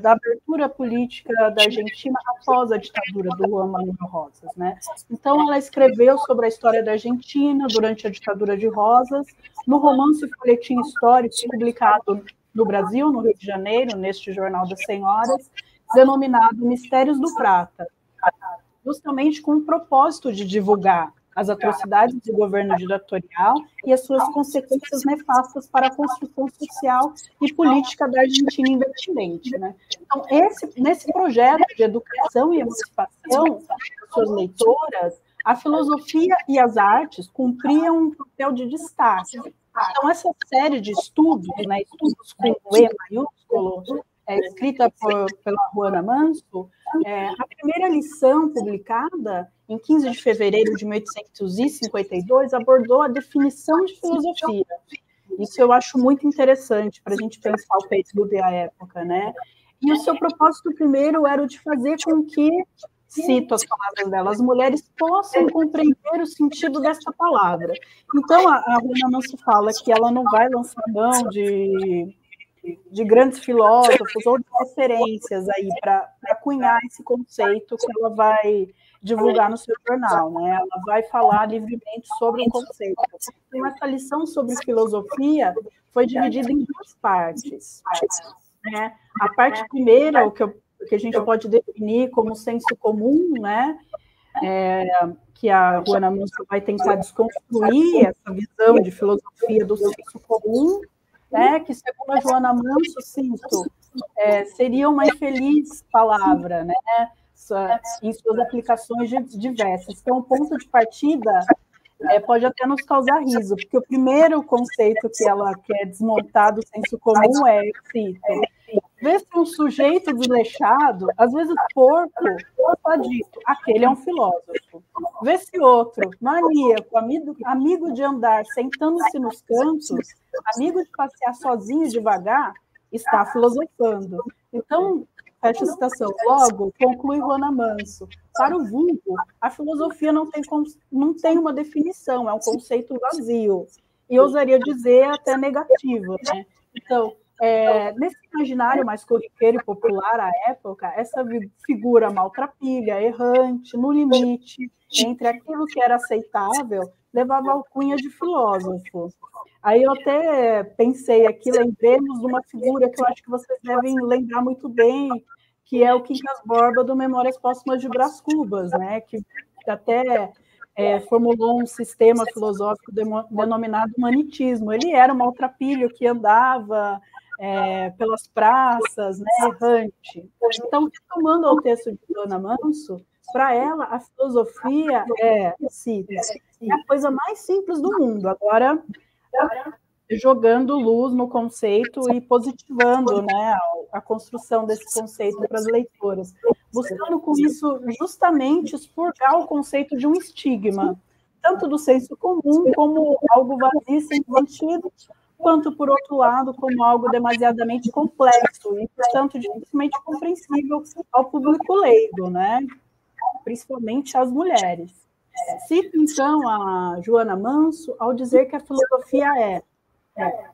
da abertura política da Argentina após a ditadura do Juan Manuel Rosas, né? Então, ela escreveu sobre a história da Argentina durante a ditadura de Rosas, no romance Folhetim Histórico, publicado no Brasil, no Rio de Janeiro, neste Jornal das Senhoras, denominado Mistérios do Prata, justamente com o propósito de divulgar as atrocidades do governo ditatorial e as suas consequências nefastas para a construção social e política da Argentina independente, né? Então, nesse projeto de educação e emancipação das suas leitoras, a filosofia e as artes cumpriam um papel de destaque. Então, essa série de estudos, né, estudos com E maiúsculo, escrita pela Joana Manso, a primeira lição publicada, em 15 de fevereiro de 1852, abordou a definição de filosofia. Isso eu acho muito interessante para a gente pensar o período e a época, né? E o seu propósito primeiro era o de fazer com que, cito as palavras dela, as mulheres possam compreender o sentido dessa palavra. Então, a Joana Manso fala que ela não vai lançar mão de grandes filósofos ou de referências aí para cunhar esse conceito que ela vai divulgar no seu jornal, né? Ela vai falar livremente sobre o conceito. Então, essa lição sobre filosofia foi dividida em 2 partes, né? A parte primeira, o que a gente pode definir como senso comum, né? Que a Joana Manso vai tentar desconstruir essa visão de filosofia do senso comum, né? Que, segundo a Joana Manso, sinto, seria uma infeliz palavra, né? Em suas aplicações diversas. Então, o ponto de partida pode até nos causar riso, porque o primeiro conceito que ela quer desmontar do senso comum é, cito, vê se um sujeito desleixado, às vezes porco, está dito, aquele é um filósofo. Vê se outro, maníaco, amigo de andar sentando-se nos cantos, amigo de passear sozinho devagar, está filosofando. Então, fecha a citação. Logo, conclui Joana Manso, para o vulgo, a filosofia não tem uma definição, é um conceito vazio. E ousaria dizer até negativo, né? Então, nesse imaginário mais corriqueiro e popular à época, essa figura maltrapilha, errante, no limite, entre aquilo que era aceitável, levava a alcunha de filósofo. Aí eu até pensei aqui, lembremos de uma figura que eu acho que vocês devem lembrar muito bem, que é o Quincas Borba do Memórias Póstumas de Brás Cubas, né? Que até formulou um sistema filosófico denominado humanitismo. Ele era um maltrapilho que andava pelas praças, né, errante. Então, retomando ao texto de Joana Manso, para ela, a filosofia é a coisa mais simples do mundo. Agora, jogando luz no conceito e positivando, né, a construção desse conceito para as leitoras, buscando com isso justamente expurgar o conceito de um estigma, tanto do senso comum como algo vazio sem sentido, quanto, por outro lado, como algo demasiadamente complexo e, portanto, dificilmente compreensível ao público leigo, né? Principalmente às mulheres. Cito, então, a Joana Manso ao dizer que a filosofia é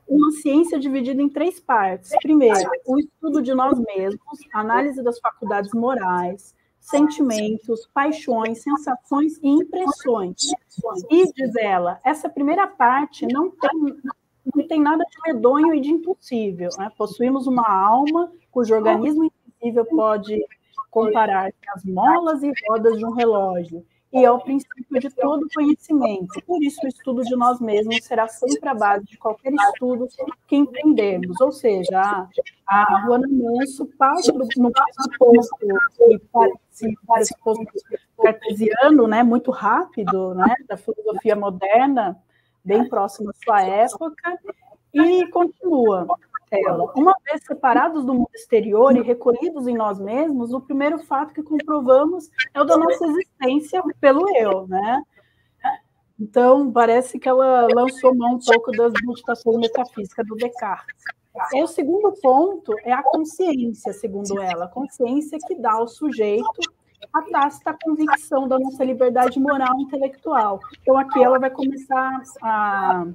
uma ciência dividida em 3 partes. Primeiro, o estudo de nós mesmos, análise das faculdades morais, sentimentos, paixões, sensações e impressões. E, diz ela, essa primeira parte não tem nada de medonho e de impossível, né? Possuímos uma alma cujo organismo invisível pode comparar-se às molas e rodas de um relógio, e é o princípio de todo conhecimento. Por isso, o estudo de nós mesmos será sempre a base de qualquer estudo que empreendemos. Ou seja, a Joana Manso parte no pressuposto cartesiano, né, muito rápido, né, da filosofia moderna, bem próxima à sua época, e continua. Uma vez separados do mundo exterior e recolhidos em nós mesmos, o primeiro fato que comprovamos é o da nossa existência pelo eu, né? Então, parece que ela lançou mão um pouco das meditações metafísicas do Descartes. E o segundo ponto é a consciência, segundo ela, a consciência que dá ao sujeito a tácita convicção da nossa liberdade moral e intelectual. Então, aqui ela vai começar a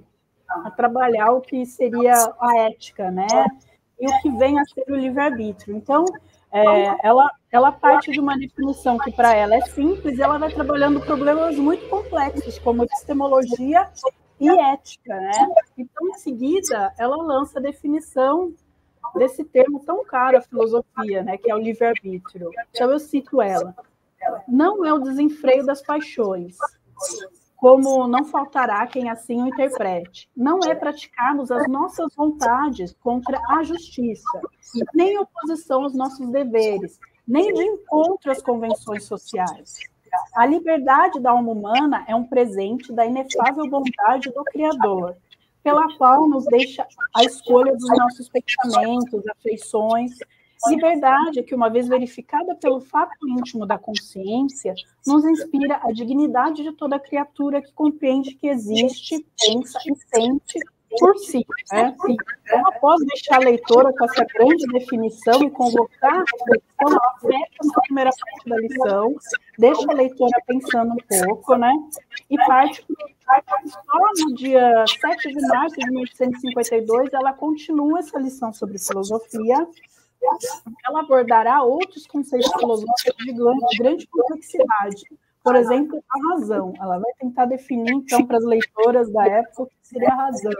trabalhar o que seria a ética, né? E o que vem a ser o livre-arbítrio. Então, ela parte de uma definição que para ela é simples e ela vai trabalhando problemas muito complexos, como epistemologia e ética, né? Então, em seguida, ela lança a definição desse termo tão caro à filosofia, né? Que é o livre-arbítrio. Então, eu cito ela. Não é o desenfreio das paixões, como não faltará quem assim o interprete. Não é praticarmos as nossas vontades contra a justiça, nem oposição aos nossos deveres, nem de encontro às convenções sociais. A liberdade da alma humana é um presente da inefável bondade do Criador, pela qual nos deixa a escolha dos nossos pensamentos, afeições. Liberdade que, uma vez verificada pelo fato íntimo da consciência, nos inspira a dignidade de toda criatura que compreende que existe, pensa e sente por si. Né? Então, após deixar a leitora com essa grande definição e convocar a reflexão, ela fecha essa primeira parte da lição, deixa a leitora pensando um pouco, né? E parte só no dia 7 de março de 1852, ela continua essa lição sobre filosofia. Ela abordará outros conceitos filosóficos de grande complexidade. Por exemplo, a razão. Ela vai tentar definir, então, para as leitoras da época, o que seria a razão.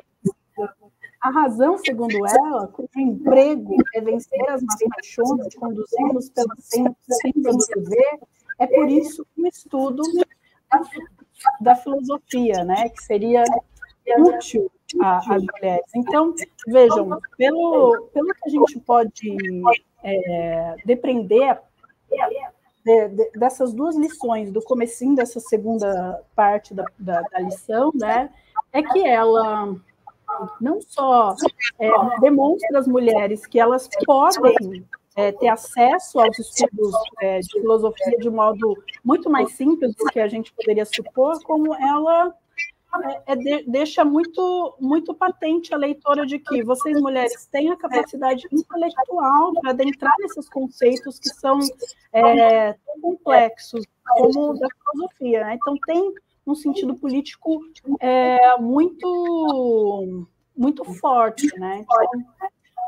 A razão, segundo ela, cujo emprego é vencer as más paixões, conduzir-nos pela sentença do dever, é por isso um estudo da filosofia, né, que seria útil às mulheres. Então, vejam, pelo que a gente pode depreender dessas duas lições, do comecinho dessa segunda parte da lição, né, é que ela não só demonstra às mulheres que elas podem ter acesso aos estudos de filosofia de modo muito mais simples do que a gente poderia supor, como ela deixa muito, muito patente a leitora de que vocês, mulheres, têm a capacidade intelectual para adentrar nesses conceitos que são tão complexos como o da filosofia, né? Então, tem um sentido político muito, muito forte, né? Então,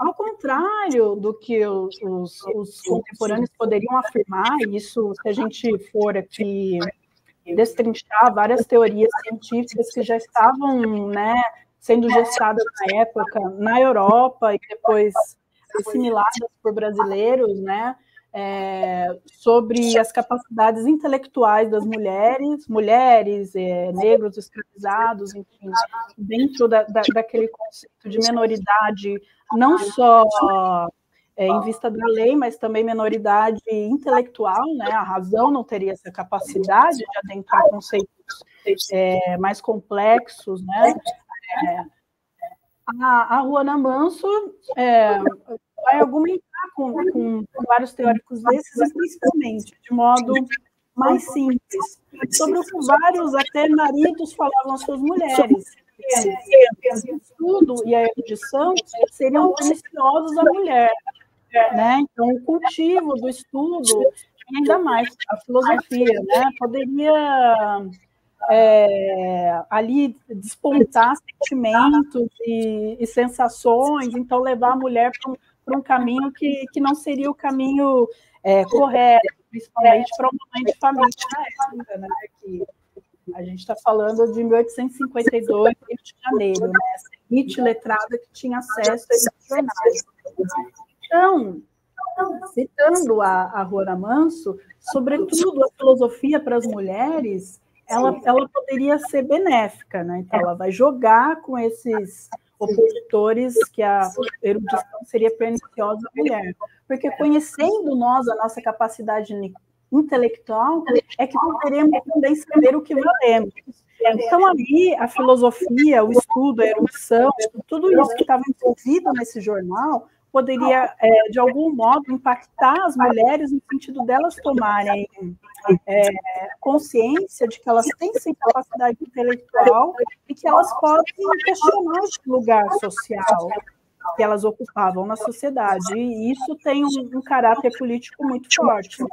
ao contrário do que os contemporâneos poderiam afirmar, isso, se a gente for aqui destrinchar várias teorias científicas que já estavam, né, sendo gestadas na época na Europa e depois assimiladas por brasileiros, né, sobre as capacidades intelectuais das mulheres, negros escravizados, enfim, dentro daquele conceito de menoridade, não só em vista da lei, mas também menoridade intelectual, né? A razão não teria essa capacidade de adentrar conceitos mais complexos, né? A Ruana Manso vai argumentar com vários teóricos desses, principalmente, de modo mais simples, sobre o que vários até maridos falavam às suas mulheres. O estudo e a erudição seriam preciosos à mulher, né? Então, o cultivo do estudo, e ainda mais a filosofia, né? Poderia ali despontar sentimentos e sensações, então levar a mulher para um caminho que não seria o caminho correto, principalmente para uma mãe de família na época, né? Que a gente está falando de 1852, Rio de Janeiro, né? Essa elite letrada que tinha acesso a esses jornais. Então, citando a Ruana Manso, sobretudo a filosofia para as mulheres, ela poderia ser benéfica, né? Então, ela vai jogar com esses opositores que a erudição seria perniciosa à mulher. Porque conhecendo nós a nossa capacidade intelectual, é que poderemos também saber o que valemos. Então, ali, a filosofia, o estudo, a erudição, tudo isso que estava envolvido nesse jornal, poderia, de algum modo, impactar as mulheres no sentido delas tomarem consciência de que elas têm sim capacidade intelectual e que elas podem questionar esse lugar social que elas ocupavam na sociedade. E isso tem um caráter político muito forte, né?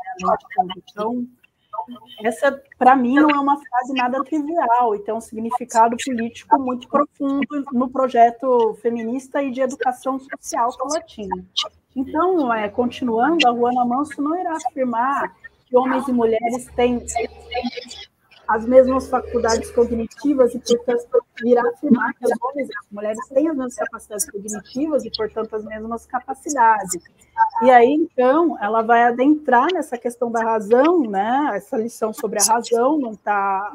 Então, essa, para mim, não é uma frase nada trivial, e tem um significado político muito profundo no projeto feminista e de educação social paulatina. Então, continuando, a Ruana Manso não irá afirmar que homens e mulheres têm as mesmas faculdades cognitivas e, portanto, irá afirmar que os homens e as mulheres têm as mesmas capacidades cognitivas e, portanto, as mesmas capacidades. E aí, então, ela vai adentrar nessa questão da razão, né? Essa lição sobre a razão não está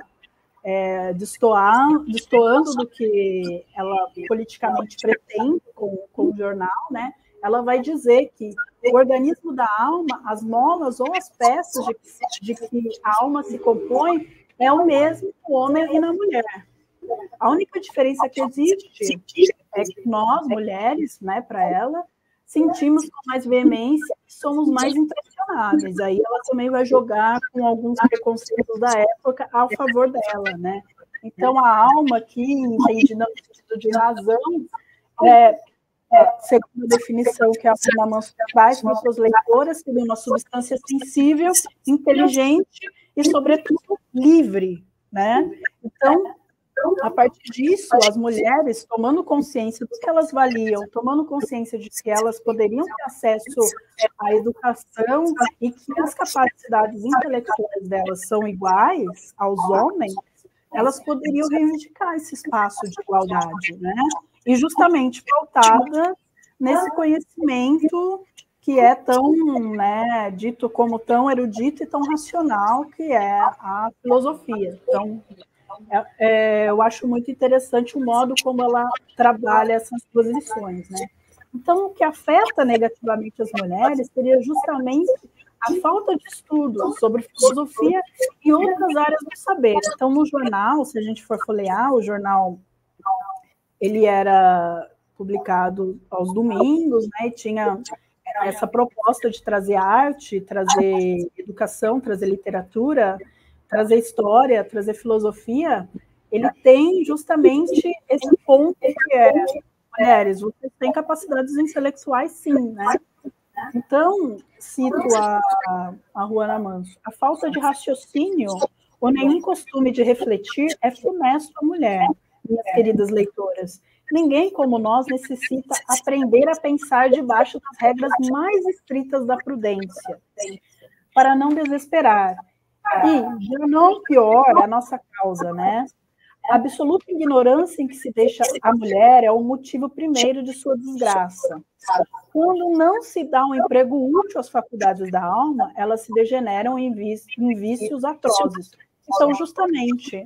destoando do que ela politicamente pretende com o jornal, né? Ela vai dizer que o organismo da alma, as molas ou as peças de que a alma se compõe, é o mesmo no homem e na mulher. A única diferença que existe é que nós, mulheres, né, para ela, sentimos com mais veemência e somos mais impressionáveis. Aí ela também vai jogar com alguns preconceitos da época ao favor dela, né? Então, a alma aqui, entendida no sentido de razão, segundo a definição que a Ruana Manso traz para suas leitoras, seria uma substância sensível, inteligente e, sobretudo, livre, né? Então, a partir disso, as mulheres, tomando consciência do que elas valiam, tomando consciência de que elas poderiam ter acesso à educação e que as capacidades intelectuais delas são iguais aos homens, elas poderiam reivindicar esse espaço de igualdade, né? E justamente pautada nesse conhecimento que é tão, né, dito como tão erudito e tão racional, que é a filosofia. Então, eu acho muito interessante o modo como ela trabalha essas posições, né? Então, o que afeta negativamente as mulheres seria justamente a falta de estudo sobre filosofia e outras áreas do saber. Então, no jornal, se a gente for folhear, o jornal ele era publicado aos domingos, né, e tinha essa proposta de trazer arte, trazer educação, trazer literatura, trazer história, trazer filosofia. Ele tem justamente esse ponto que é, mulheres, vocês têm capacidades intelectuais, sim, né? Então, cito a Ruana Manso, a falta de raciocínio ou nenhum costume de refletir é funesto à mulher, minhas queridas leitoras. Ninguém como nós necessita aprender a pensar debaixo das regras mais estritas da prudência, para não desesperar. E, já não piora a nossa causa, né? A absoluta ignorância em que se deixa a mulher é o motivo primeiro de sua desgraça. Quando não se dá um emprego útil às faculdades da alma, elas se degeneram em vícios atrozes. Então, justamente,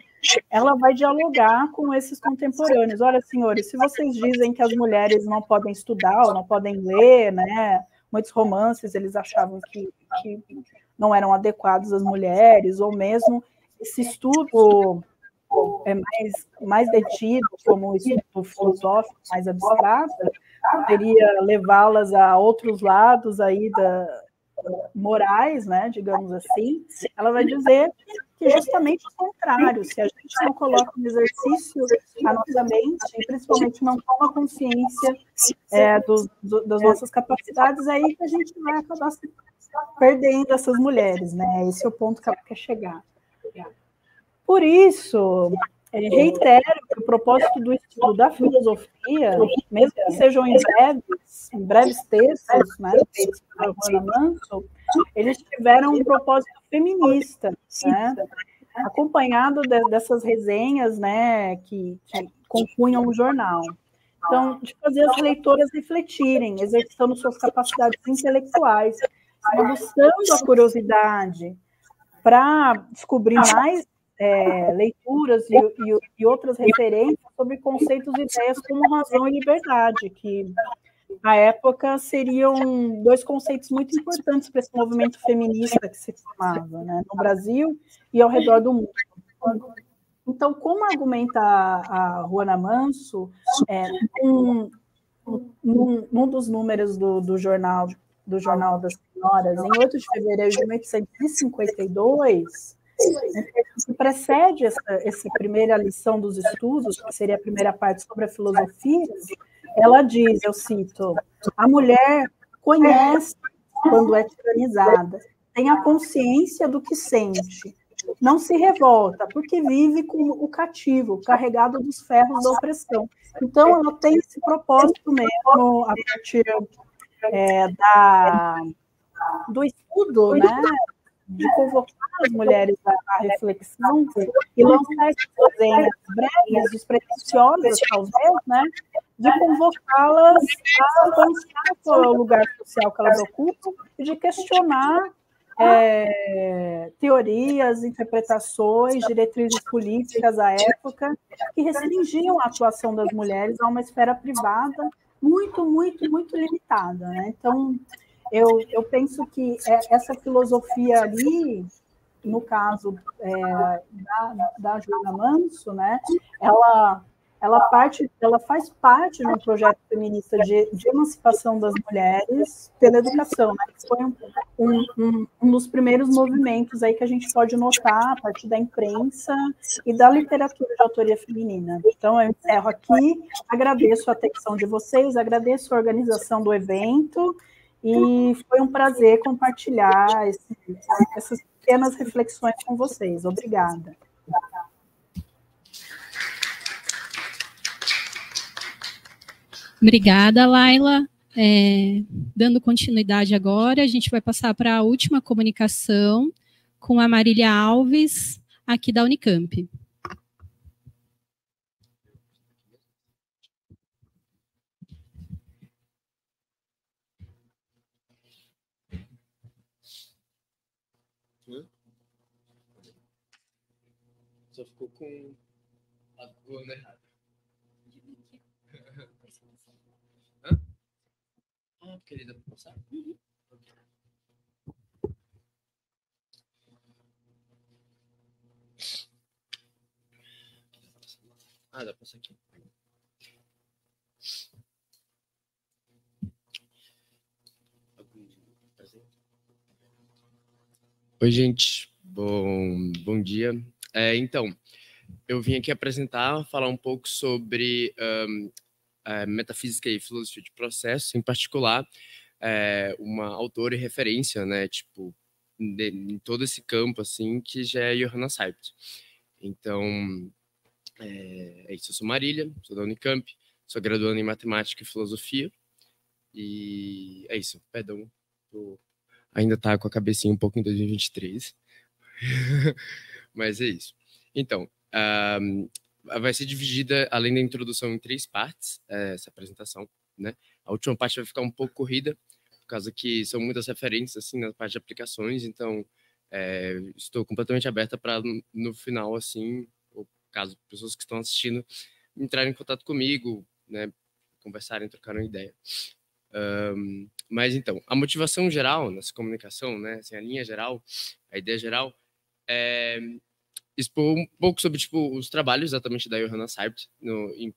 ela vai dialogar com esses contemporâneos. Olha, senhores, se vocês dizem que as mulheres não podem estudar ou não podem ler, né? Muitos romances eles achavam que não eram adequados às mulheres, ou mesmo esse estudo mais detido, como o estudo filosófico mais abstrato, poderia levá-las a outros lados aí morais, né, digamos assim. Ela vai dizer que justamente o contrário, se a gente não coloca no exercício a nossa mente, e principalmente não toma consciência das nossas capacidades, é aí que a gente vai acabar se perdendo essas mulheres, né? Esse é o ponto que ela quer chegar. Por isso, reitero que o propósito do estudo da filosofia, mesmo que sejam em breves textos, né, feitos pela Ruana Manso, eles tiveram um propósito feminista, né, acompanhado dessas resenhas, né, que compunham o jornal. Então, de fazer as leitoras refletirem, exercitando suas capacidades intelectuais, aguçando a curiosidade para descobrir mais leituras e outras referências sobre conceitos e ideias como razão e liberdade, que, à época, seriam dois conceitos muito importantes para esse movimento feminista que se formava, né, no Brasil e ao redor do mundo. Então, como argumenta a Ruana Manso, num dos números do Jornal das Senhoras, em 8 de fevereiro de 1852, que precede essa primeira lição dos estudos, que seria a primeira parte sobre a filosofia, ela diz, eu cito, a mulher conhece quando é tiranizada, tem a consciência do que sente, não se revolta, porque vive como o cativo, carregado dos ferros da opressão. Então, ela tem esse propósito mesmo, a partir do estudo, né, de convocar as mulheres à reflexão e lançar essas resenhas breves, despretensiosas, talvez, né, de convocá-las a pensar o lugar social que elas ocupam e de questionar teorias, interpretações, diretrizes políticas à época que restringiam a atuação das mulheres a uma esfera privada muito, muito, muito limitada, né? Então, eu penso que essa filosofia ali, no caso da Ruana Manso, né, ela faz parte de um projeto feminista de emancipação das mulheres pela educação, né, que foi um dos primeiros movimentos aí que a gente pode notar a partir da imprensa e da literatura de autoria feminina. Então, eu encerro aqui, agradeço a atenção de vocês, agradeço a organização do evento, e foi um prazer compartilhar essas pequenas reflexões com vocês. Obrigada. Obrigada, Laila. Dando continuidade agora, a gente vai passar para a última comunicação com a Marília Alves, aqui da Unicamp. Só ficou com a Ana errada. Hã? Ah, porque ele dá para passar? Uhum. Ah, dá para passar aqui. Oi, gente. Bom dia. Então, eu vim aqui falar um pouco sobre metafísica e filosofia de processo, em particular, uma autora e referência, né, tipo, em todo esse campo, assim, que já é Johanna Seibt. Então, é isso. Eu sou Marília, sou da Unicamp, sou graduanda em matemática e filosofia, e é isso. Perdão, ainda tá com a cabecinha um pouco em 2023, mas é isso. Então, vai ser dividida, além da introdução, em 3 partes, essa apresentação, né? A última parte vai ficar um pouco corrida, por causa que são muitas referências, assim, na parte de aplicações, então estou completamente aberta para, no final, assim, ou caso pessoas que estão assistindo entrarem em contato comigo, né? Conversarem, trocarem ideia. Mas, então, a motivação geral nessa comunicação, né? Assim, a linha geral, a ideia geral, é expor um pouco sobre, tipo, os trabalhos exatamente da Johanna Seibt,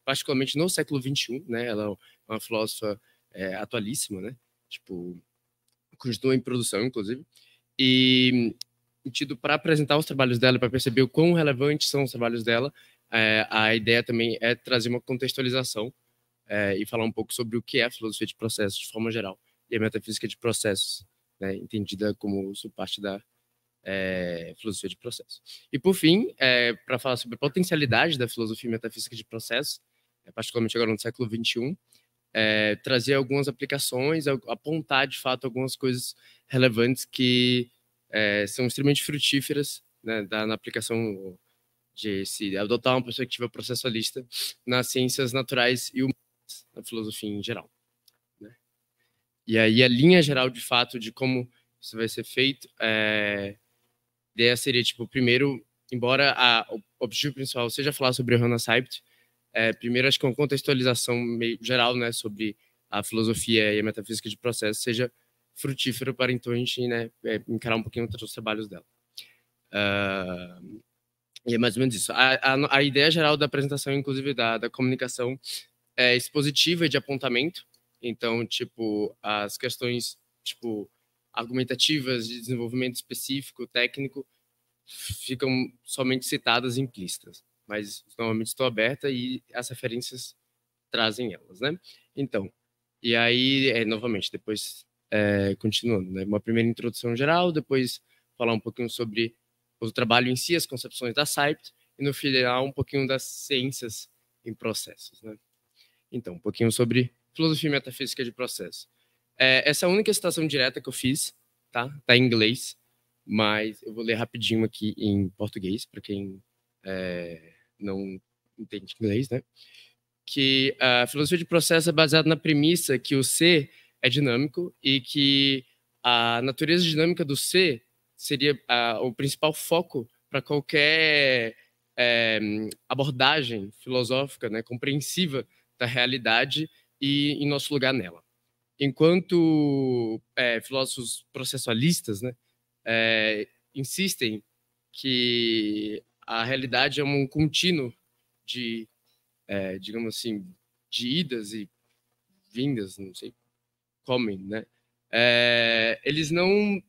particularmente no século XXI, né? Ela é uma filósofa atualíssima, né? Tipo, continua em produção, inclusive, e tido para apresentar os trabalhos dela, para perceber o quão relevantes são os trabalhos dela. A ideia também é trazer uma contextualização e falar um pouco sobre o que é a filosofia de processos de forma geral e a metafísica de processos, né? Entendida como parte da filosofia de processos. E, por fim, para falar sobre a potencialidade da filosofia e metafísica de processos, particularmente agora no século XXI, trazer algumas aplicações, apontar, de fato, algumas coisas relevantes que são extremamente frutíferas, né, na aplicação de se adotar uma perspectiva processualista nas ciências naturais e humanas, na filosofia em geral, né? E aí a linha geral, de fato, de como isso vai ser feito, a ideia seria, tipo, primeiro, embora o objetivo principal seja falar sobre Johanna Seibt, primeiro, acho que uma contextualização meio geral, né, sobre a filosofia e a metafísica de processo seja frutífero para, então, a gente, né, encarar um pouquinho os trabalhos dela. E é mais ou menos isso. A ideia geral da apresentação, inclusive, da comunicação é expositiva e de apontamento. Então, tipo, as questões, tipo, argumentativas de desenvolvimento específico, técnico, ficam somente citadas e implícitas, mas normalmente estou aberta e as referências trazem elas, né? Então, e aí, novamente, depois, continuando, né? Uma primeira introdução geral, depois falar um pouquinho sobre o trabalho em si, as concepções da Seibt, e no final um pouquinho das ciências em processos, né? Então, um pouquinho sobre filosofia e metafísica de processos. Essa é a única citação direta que eu fiz, tá? Tá em inglês, mas eu vou ler rapidinho aqui em português, para quem não entende inglês, né? Que a filosofia de processo é baseada na premissa que o ser é dinâmico e que a natureza dinâmica do ser seria o principal foco para qualquer abordagem filosófica, né, compreensiva da realidade e em nosso lugar nela. Enquanto filósofos processualistas, né, insistem que a realidade é um contínuo de, digamos assim, de idas e vindas, não sei, né? Eles não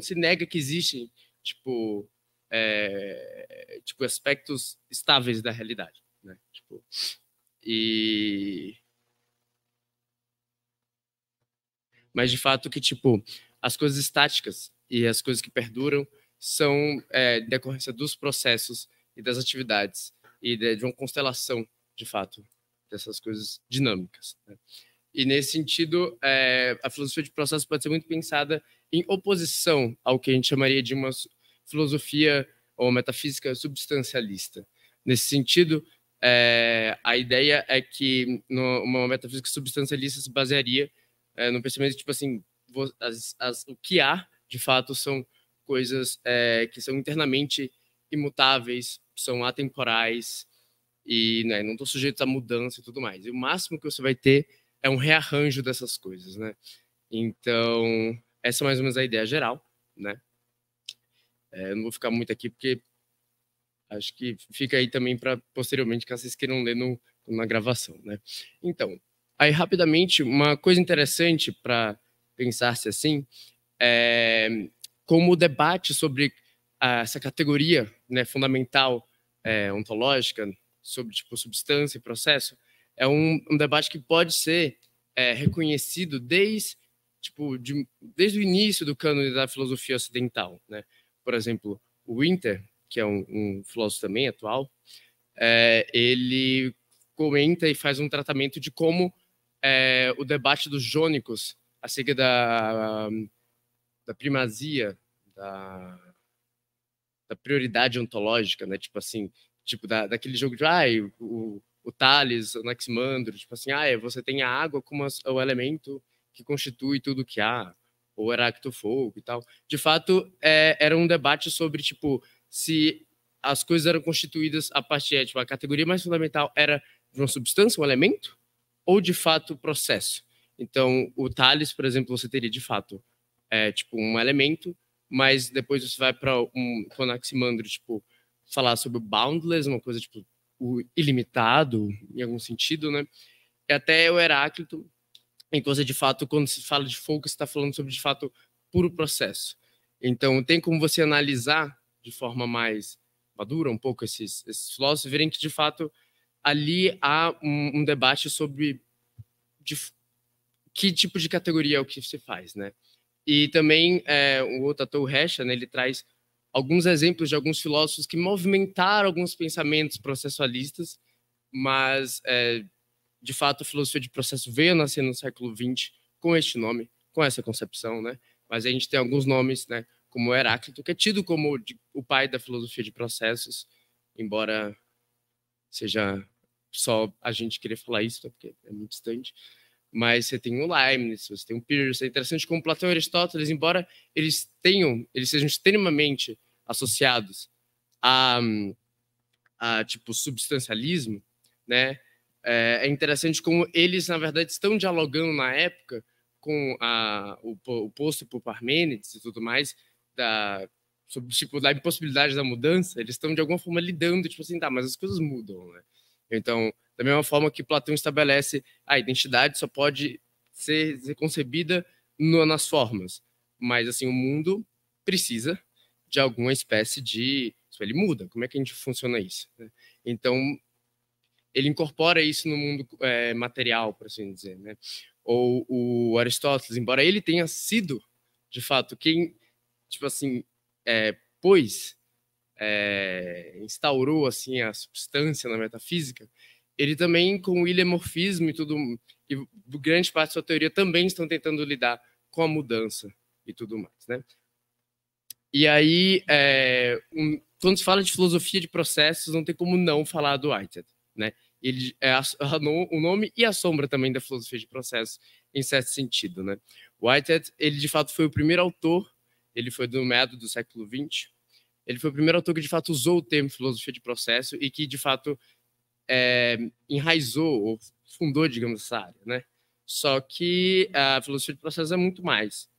se nega que existem, tipo, aspectos estáveis da realidade, né? Tipo, mas de fato que, tipo, as coisas estáticas e as coisas que perduram são decorrência dos processos e das atividades e de uma constelação, de fato, dessas coisas dinâmicas, né? E nesse sentido, a filosofia de processos pode ser muito pensada em oposição ao que a gente chamaria de uma filosofia ou metafísica substancialista. Nesse sentido, a ideia é que uma metafísica substancialista se basearia no pensamento, tipo assim, o que há, de fato, são coisas que são internamente imutáveis, são atemporais e, né, não estão sujeitos à mudança e tudo mais. E o máximo que você vai ter é um rearranjo dessas coisas, né? Então, essa é mais ou menos a ideia geral, né? Eu não vou ficar muito aqui porque Acho que fica aí também para posteriormente, caso vocês queiram ler na gravação, né? Então, aí rapidamente, uma coisa interessante para pensar-se assim, é como o debate sobre essa categoria, né, fundamental ontológica, sobre tipo, substância e processo, é um debate que pode ser reconhecido desde o início do cânone da filosofia ocidental, né? Por exemplo, o Winter, que é um filósofo também atual, ele comenta e faz um tratamento de como o debate dos jônicos acerca da primazia, da prioridade ontológica, né? Tipo assim, daquele jogo de o Tales, o Anaximandro, tipo assim, você tem a água como o elemento que constitui tudo que há, ou Heráclito fogo e tal. De fato, era um debate sobre tipo se as coisas eram constituídas a partir a categoria mais fundamental era de uma substância, um elemento, ou de fato processo. Então, o Tales, por exemplo, você teria de fato um elemento, mas depois você vai para um Anaximandro, falar sobre o boundless, uma coisa o ilimitado, em algum sentido, né? E até o Heráclito, em que você, de fato, quando se fala de fogo, você está falando sobre, de fato, puro processo. Então, tem como você analisar de forma mais madura um pouco esses filósofos, verem que, de fato, ali há um debate sobre que tipo de categoria é o que se faz, né? E também o Otatou Hecha, né, ele traz alguns exemplos de alguns filósofos que movimentaram alguns pensamentos processualistas, mas, de fato, a filosofia de processo veio a nascer no século XX com este nome, com essa concepção, né? Mas a gente tem alguns nomes, né, como Heráclito, que é tido como o pai da filosofia de processos, embora seja só a gente querer falar isso, porque é muito distante. Mas você tem o Leibniz, você tem o Peirce. É interessante como Platão e Aristóteles, embora eles sejam extremamente associados a tipo substancialismo, né? É interessante como eles, na verdade, estão dialogando na época com o posto por Parmênides e tudo mais, sobre da impossibilidade da mudança. Eles estão, de alguma forma, lidando, mas as coisas mudam, né? Então, da mesma forma que Platão estabelece a identidade só pode ser concebida nas formas, mas assim o mundo precisa de alguma espécie de ele muda. Como é que a gente funciona isso, né? Então ele incorpora isso no mundo material, por assim dizer, né? Ou o Aristóteles, embora ele tenha sido de fato quem instaurou assim a substância na metafísica, ele também, com o ilemorfismo e tudo, e grande parte da sua teoria também estão tentando lidar com a mudança e tudo mais, né? E aí, quando se fala de filosofia de processos, não tem como não falar do Whitehead, né? Ele é o nome e a sombra também da filosofia de processos, em certo sentido, né? Whitehead, ele de fato foi o primeiro autor, ele foi do meado do século XX, ele foi o primeiro autor que de fato usou o termo filosofia de processo e que de fato enraizou ou fundou, digamos, essa área, né? Só que a filosofia de processo é muito mais.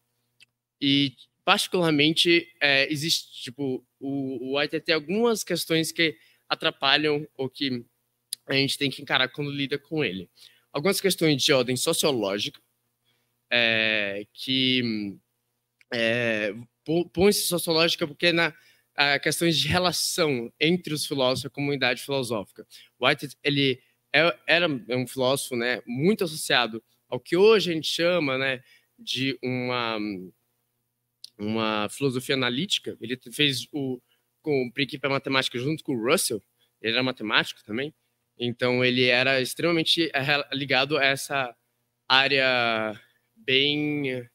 E particularmente existe o Whitehead tem algumas questões que atrapalham ou que a gente tem que encarar quando lida com ele. Algumas questões de ordem sociológica que põe-se sociológica porque questões de relação entre os filósofos e a comunidade filosófica. Whitehead, ele era um filósofo, né, muito associado ao que hoje a gente chama, né, de uma filosofia analítica. Ele fez com o princípio da matemática junto com o Russell. Ele era matemático também. Então, ele era extremamente ligado a essa área bem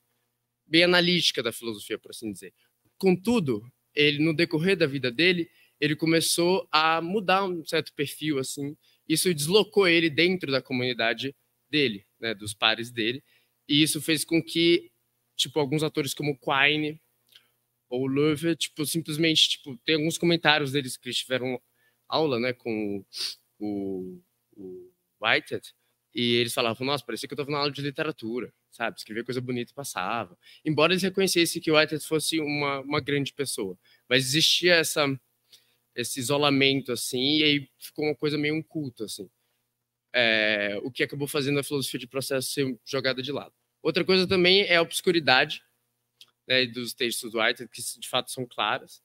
analítica da filosofia, por assim dizer. Contudo, ele, no decorrer da vida dele, ele começou a mudar um certo perfil, assim. Isso deslocou ele dentro da comunidade dele, né, dos pares dele. E isso fez com que, alguns atores como Quine ou Loewe, simplesmente, tem alguns comentários deles que eles tiveram aula, né, com o Whitehead, e eles falavam, nossa, parecia que eu estava na aula de literatura, sabe? Escrever coisa bonita e passava. Embora eles reconhecessem que o Whitehead fosse uma grande pessoa. Mas existia esse isolamento, assim, e aí ficou uma coisa meio um culto, assim. O que acabou fazendo a filosofia de processo ser jogada de lado. Outra coisa também é a obscuridade, né, dos textos do Whitehead, que de fato são claras.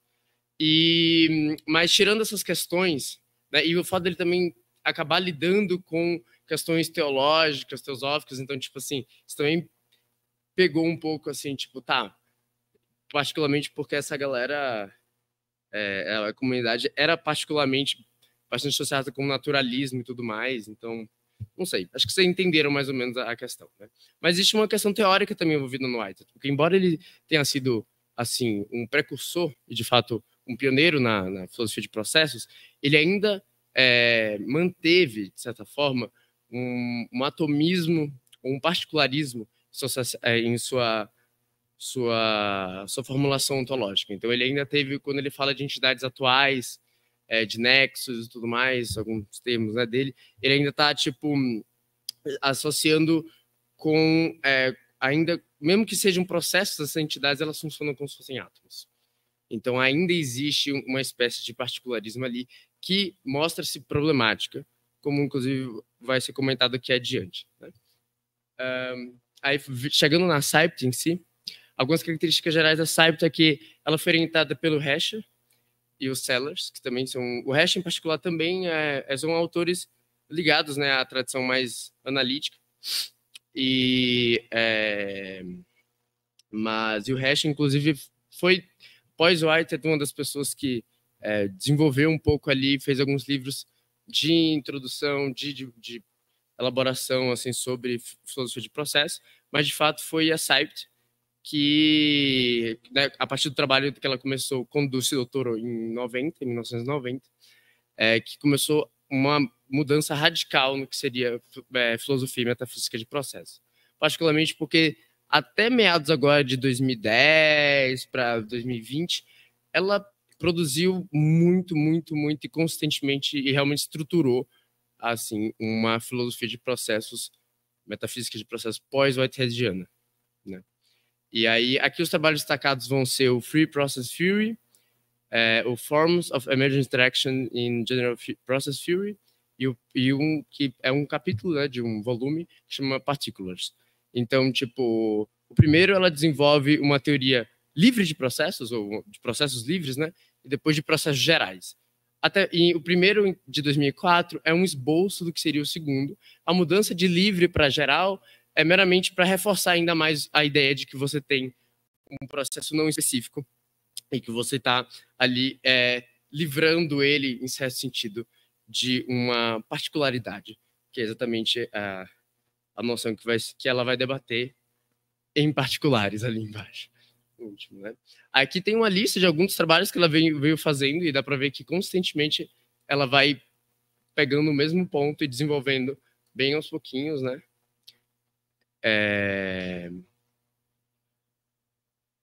Mas tirando essas questões, né, e o fato dele também acabar lidando com questões teológicas, teosóficas, então, tipo assim, isso também pegou um pouco, assim, tipo, tá, particularmente porque essa galera, a comunidade era particularmente bastante associada com naturalismo e tudo mais, então, não sei, acho que vocês entenderam mais ou menos a questão, né? Mas existe uma questão teórica também envolvida no Whitehead, porque embora ele tenha sido, assim, um precursor e, de fato, um pioneiro na filosofia de processos, ele ainda manteve, de certa forma, um atomismo, um particularismo em sua formulação ontológica. Então, ele ainda teve, quando ele fala de entidades atuais, de nexos e tudo mais, alguns termos, né, dele, ele ainda está, tipo, associando com, ainda, mesmo que sejam processos, essas entidades, elas funcionam como se fossem átomos. Então, ainda existe uma espécie de particularismo ali que mostra-se problemática, como, inclusive, vai ser comentado aqui adiante, né? Aí, chegando na Seipt em si, algumas características gerais da Seipt é que ela foi orientada pelo Heschel e o Sellers, que também são... O Heschel, em particular, também são autores ligados, né, à tradição mais analítica. Mas o Heschel, inclusive, foi, pós-Whitehead, uma das pessoas que desenvolveu um pouco ali, fez alguns livros de introdução, de elaboração, assim, sobre filosofia de processo, mas, de fato, foi a Seipt que, né, a partir do trabalho que ela começou, quando se doutorou em 1990, que começou uma mudança radical no que seria filosofia e metafísica de processo. Particularmente porque até meados agora de 2010 para 2020, ela produziu muito e consistentemente e realmente estruturou, assim, uma filosofia de processos, metafísica de processos pós-Whiteheadiana, né? E aí, aqui os trabalhos destacados vão ser o Free Process Theory, o Forms of Emergent Interaction in General Process Theory, e um que é um capítulo, né, de um volume que chama Particulars. Então, tipo, o primeiro ela desenvolve uma teoria livre de processos, ou de processos livres, né, e depois de processos gerais. E o primeiro, de 2004, é um esboço do que seria o segundo. A mudança de livre para geral é meramente para reforçar ainda mais a ideia de que você tem um processo não específico e que você está ali livrando ele, em certo sentido, de uma particularidade, que é exatamente a noção que ela vai debater em particulares ali embaixo. Último, né? Aqui tem uma lista de alguns trabalhos que ela veio fazendo e dá para ver que constantemente ela vai pegando o mesmo ponto e desenvolvendo bem aos pouquinhos, né?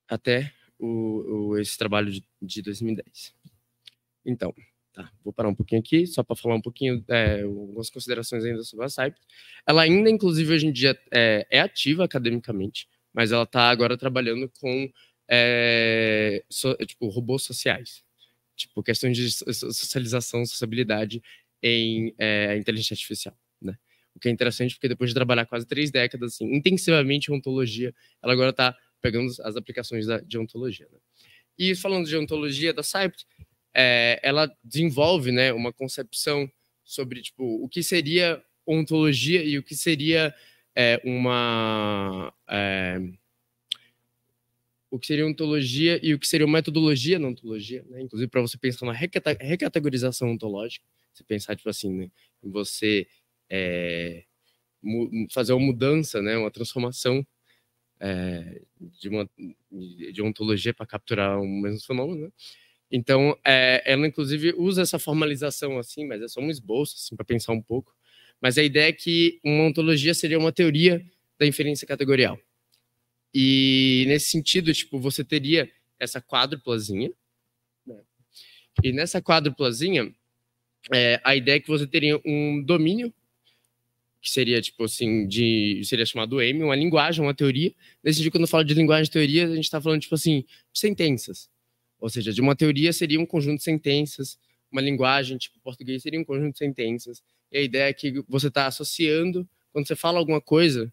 Até esse trabalho de 2010. Então, tá, vou parar um pouquinho aqui, só para falar um pouquinho, algumas considerações ainda sobre a Seipt. Ela ainda, inclusive, hoje em dia é ativa academicamente, mas ela está agora trabalhando com tipo, robôs sociais, tipo, questões de socialização, sociabilidade em inteligência artificial, né? O que é interessante, porque depois de trabalhar quase 3 décadas, assim, intensivamente em ontologia, ela agora está pegando as aplicações de ontologia, né? E falando de ontologia da Seipt, ela desenvolve, né, uma concepção sobre, tipo, o que seria ontologia e o que seria o que seria ontologia e o que seria uma metodologia na ontologia, né? Inclusive para você pensar na recategorização ontológica, você pensar, tipo assim, né, em você fazer uma mudança, né, uma transformação de ontologia para capturar um mesmo fenômeno, né? Então, ela, inclusive, usa essa formalização, assim, mas é só um esboço, assim, para pensar um pouco. Mas a ideia é que uma ontologia seria uma teoria da inferência categorial. E, nesse sentido, tipo, você teria essa quádruplazinha, né? E nessa quádruplazinha, a ideia é que você teria um domínio, que seria, tipo assim, seria chamado M, uma linguagem, uma teoria. Nesse sentido, quando eu falo de linguagem e teoria, a gente está falando, tipo assim, de sentenças. Ou seja, de uma teoria seria um conjunto de sentenças, uma linguagem, tipo português, seria um conjunto de sentenças. E a ideia é que você está associando, quando você fala alguma coisa,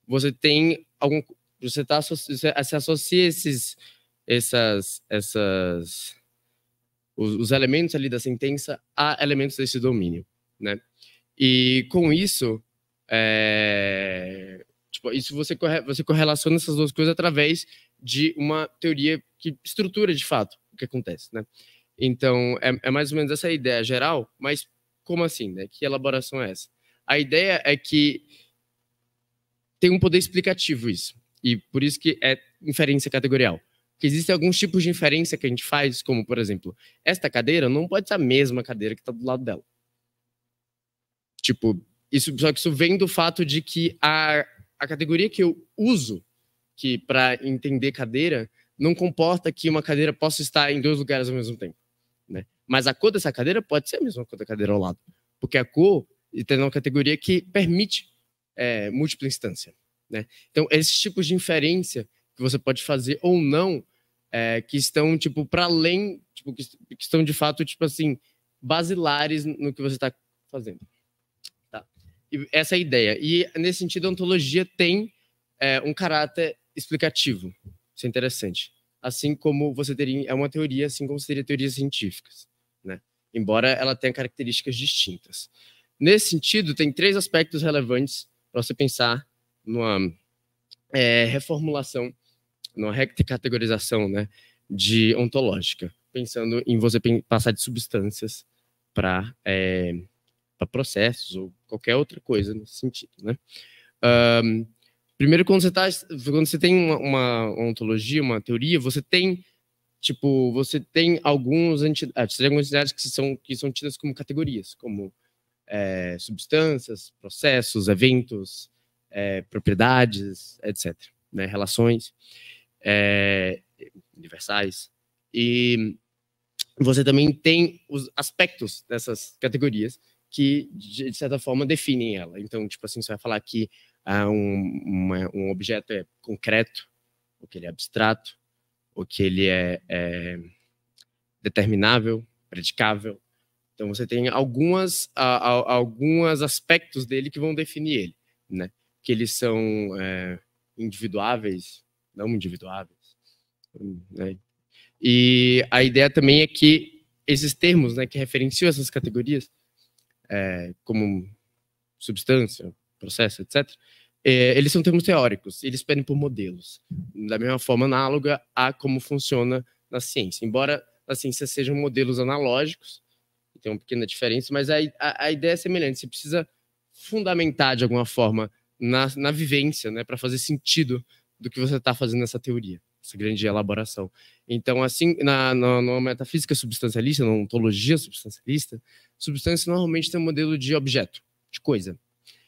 você tem algum... Você associa os elementos ali da sentença a elementos desse domínio, né? E com isso, tipo, isso você correlaciona essas duas coisas através de uma teoria que estrutura de fato o que acontece, né? Então, é mais ou menos essa ideia geral, mas como assim, né? Que elaboração é essa? A ideia é que tem um poder explicativo isso, e por isso que é inferência categorial. Que existem alguns tipos de inferência que a gente faz, como, por exemplo, esta cadeira não pode ser a mesma cadeira que está do lado dela. Tipo, só que isso vem do fato de que a categoria que eu uso para entender cadeira não comporta que uma cadeira possa estar em dois lugares ao mesmo tempo, né? Mas a cor dessa cadeira pode ser a mesma cor da cadeira ao lado, porque a cor tem uma categoria que permite múltipla instância, né? Então, esses tipos de inferência que você pode fazer ou não, que estão tipo para além, tipo, que estão de fato tipo assim basilares no que você está fazendo. Tá? E essa é a ideia. E nesse sentido, a ontologia tem um caráter explicativo. Isso é interessante. Assim como você teria uma teoria, assim como seria teorias científicas, né? Embora ela tenha características distintas. Nesse sentido, tem 3 aspectos relevantes para você pensar numa reformulação, numa recategorização, né, de ontológica, pensando em você passar de substâncias para processos ou qualquer outra coisa nesse sentido, né? Primeiro, quando você tem uma ontologia, uma teoria, você tem algumas entidades que são tidas como categorias, como substâncias, processos, eventos, propriedades, etc., né? Relações universais. E você também tem os aspectos dessas categorias que, de certa forma, definem ela. Então, tipo assim, você vai falar que um objeto é concreto, ou que ele é abstrato, ou que ele é determinável, predicável. Então, você tem alguns aspectos dele que vão definir ele, né? Que eles são individuáveis, não individuáveis, né? E a ideia também é que esses termos, né, que referenciam essas categorias, como substância, processo, etc., eles são termos teóricos, eles pedem por modelos, da mesma forma análoga a como funciona na ciência. Embora na ciência sejam modelos analógicos, tem uma pequena diferença, mas a ideia é semelhante. Você precisa fundamentar, de alguma forma, na vivência, né, para fazer sentido do que você está fazendo nessa teoria, essa grande elaboração. Então, assim, na metafísica substancialista, na ontologia substancialista, substância normalmente tem um modelo de objeto, de coisa.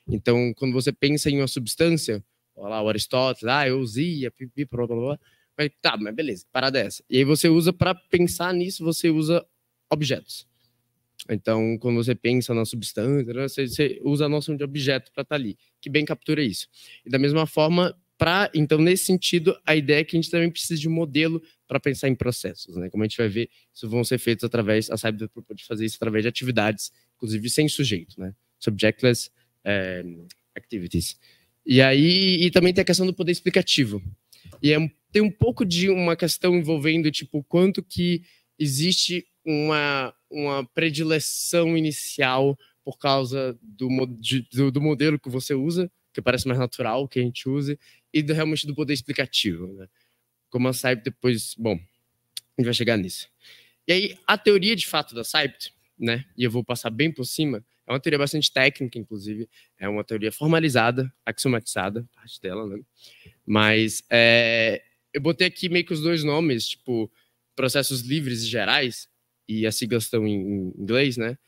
Então, quando você pensa em uma substância, olha lá, o Aristóteles, eusia, pipi, blá, blá, blá, mas beleza, parada é essa. E aí você usa, para pensar nisso, você usa objetos. Então, quando você pensa na substância, né, você usa a noção de objeto para estar ali, que bem captura isso. E da mesma forma, então, nesse sentido, a ideia é que a gente também precisa de um modelo para pensar em processos, né? Como a gente vai ver, isso vão ser feitos através, a Cyber pode fazer isso através de atividades, inclusive sem sujeito, né? Subjectless activities. E também tem a questão do poder explicativo. E tem um pouco de uma questão envolvendo, tipo, quanto que existe uma predileção inicial por causa do modelo que você usa, que parece mais natural que a gente use, e realmente do poder explicativo, né? Como a Cyber depois... Bom, a gente vai chegar nisso. E aí, a teoria de fato da Cyber, né, e eu vou passar bem por cima, é uma teoria bastante técnica, inclusive, é uma teoria formalizada, axiomatizada, parte dela, né? Mas eu botei aqui meio que os 2 nomes, tipo, processos livres e gerais, e as siglas estão em inglês, né?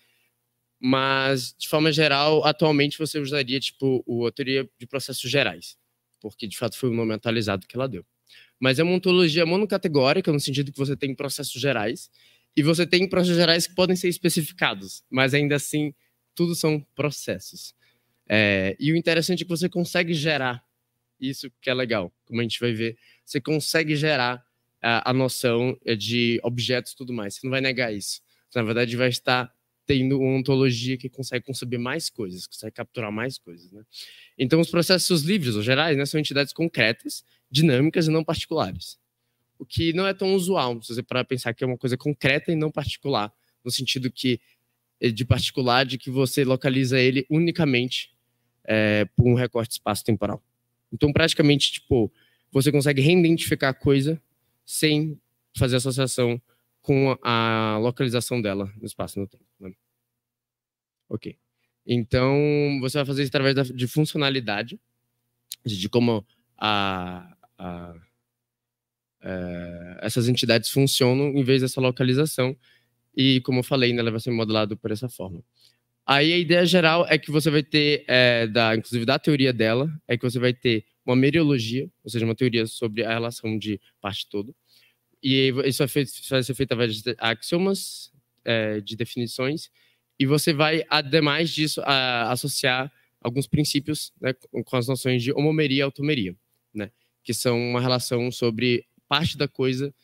Mas, de forma geral, atualmente você usaria, tipo, a teoria de processos gerais, porque, de fato, foi o nome atualizado que ela deu. Mas é uma ontologia monocategórica, no sentido que você tem processos gerais, e você tem processos gerais que podem ser especificados, mas, ainda assim, tudo são processos. E o interessante é que você consegue gerar isso, que é legal, como a gente vai ver. Você consegue gerar a noção de objetos e tudo mais, você não vai negar isso. Você, na verdade, vai estar tendo uma ontologia que consegue conceber mais coisas, consegue capturar mais coisas, né? Então, os processos livres, ou gerais, né, são entidades concretas, dinâmicas e não particulares. O que não é tão usual, se você parar para pensar que é uma coisa concreta e não particular, no sentido que de particular, de que você localiza ele unicamente por um recorte espaço-temporal. Então, praticamente, tipo, você consegue reidentificar a coisa sem fazer associação com a localização dela no espaço e no tempo. Né? Ok. Então, você vai fazer isso através de funcionalidade, de como essas entidades funcionam em vez dessa localização. E, como eu falei, né, ela vai ser modelada por essa forma. Aí, a ideia geral é que você vai ter, inclusive da teoria dela, é que você vai ter uma meriologia, ou seja, uma teoria sobre a relação de parte-todo. E isso vai ser feito através de axiomas, de definições, e você vai, ademais disso, associar alguns princípios, né, com as noções de homomeria e automeria, né, que são uma relação sobre parte da coisa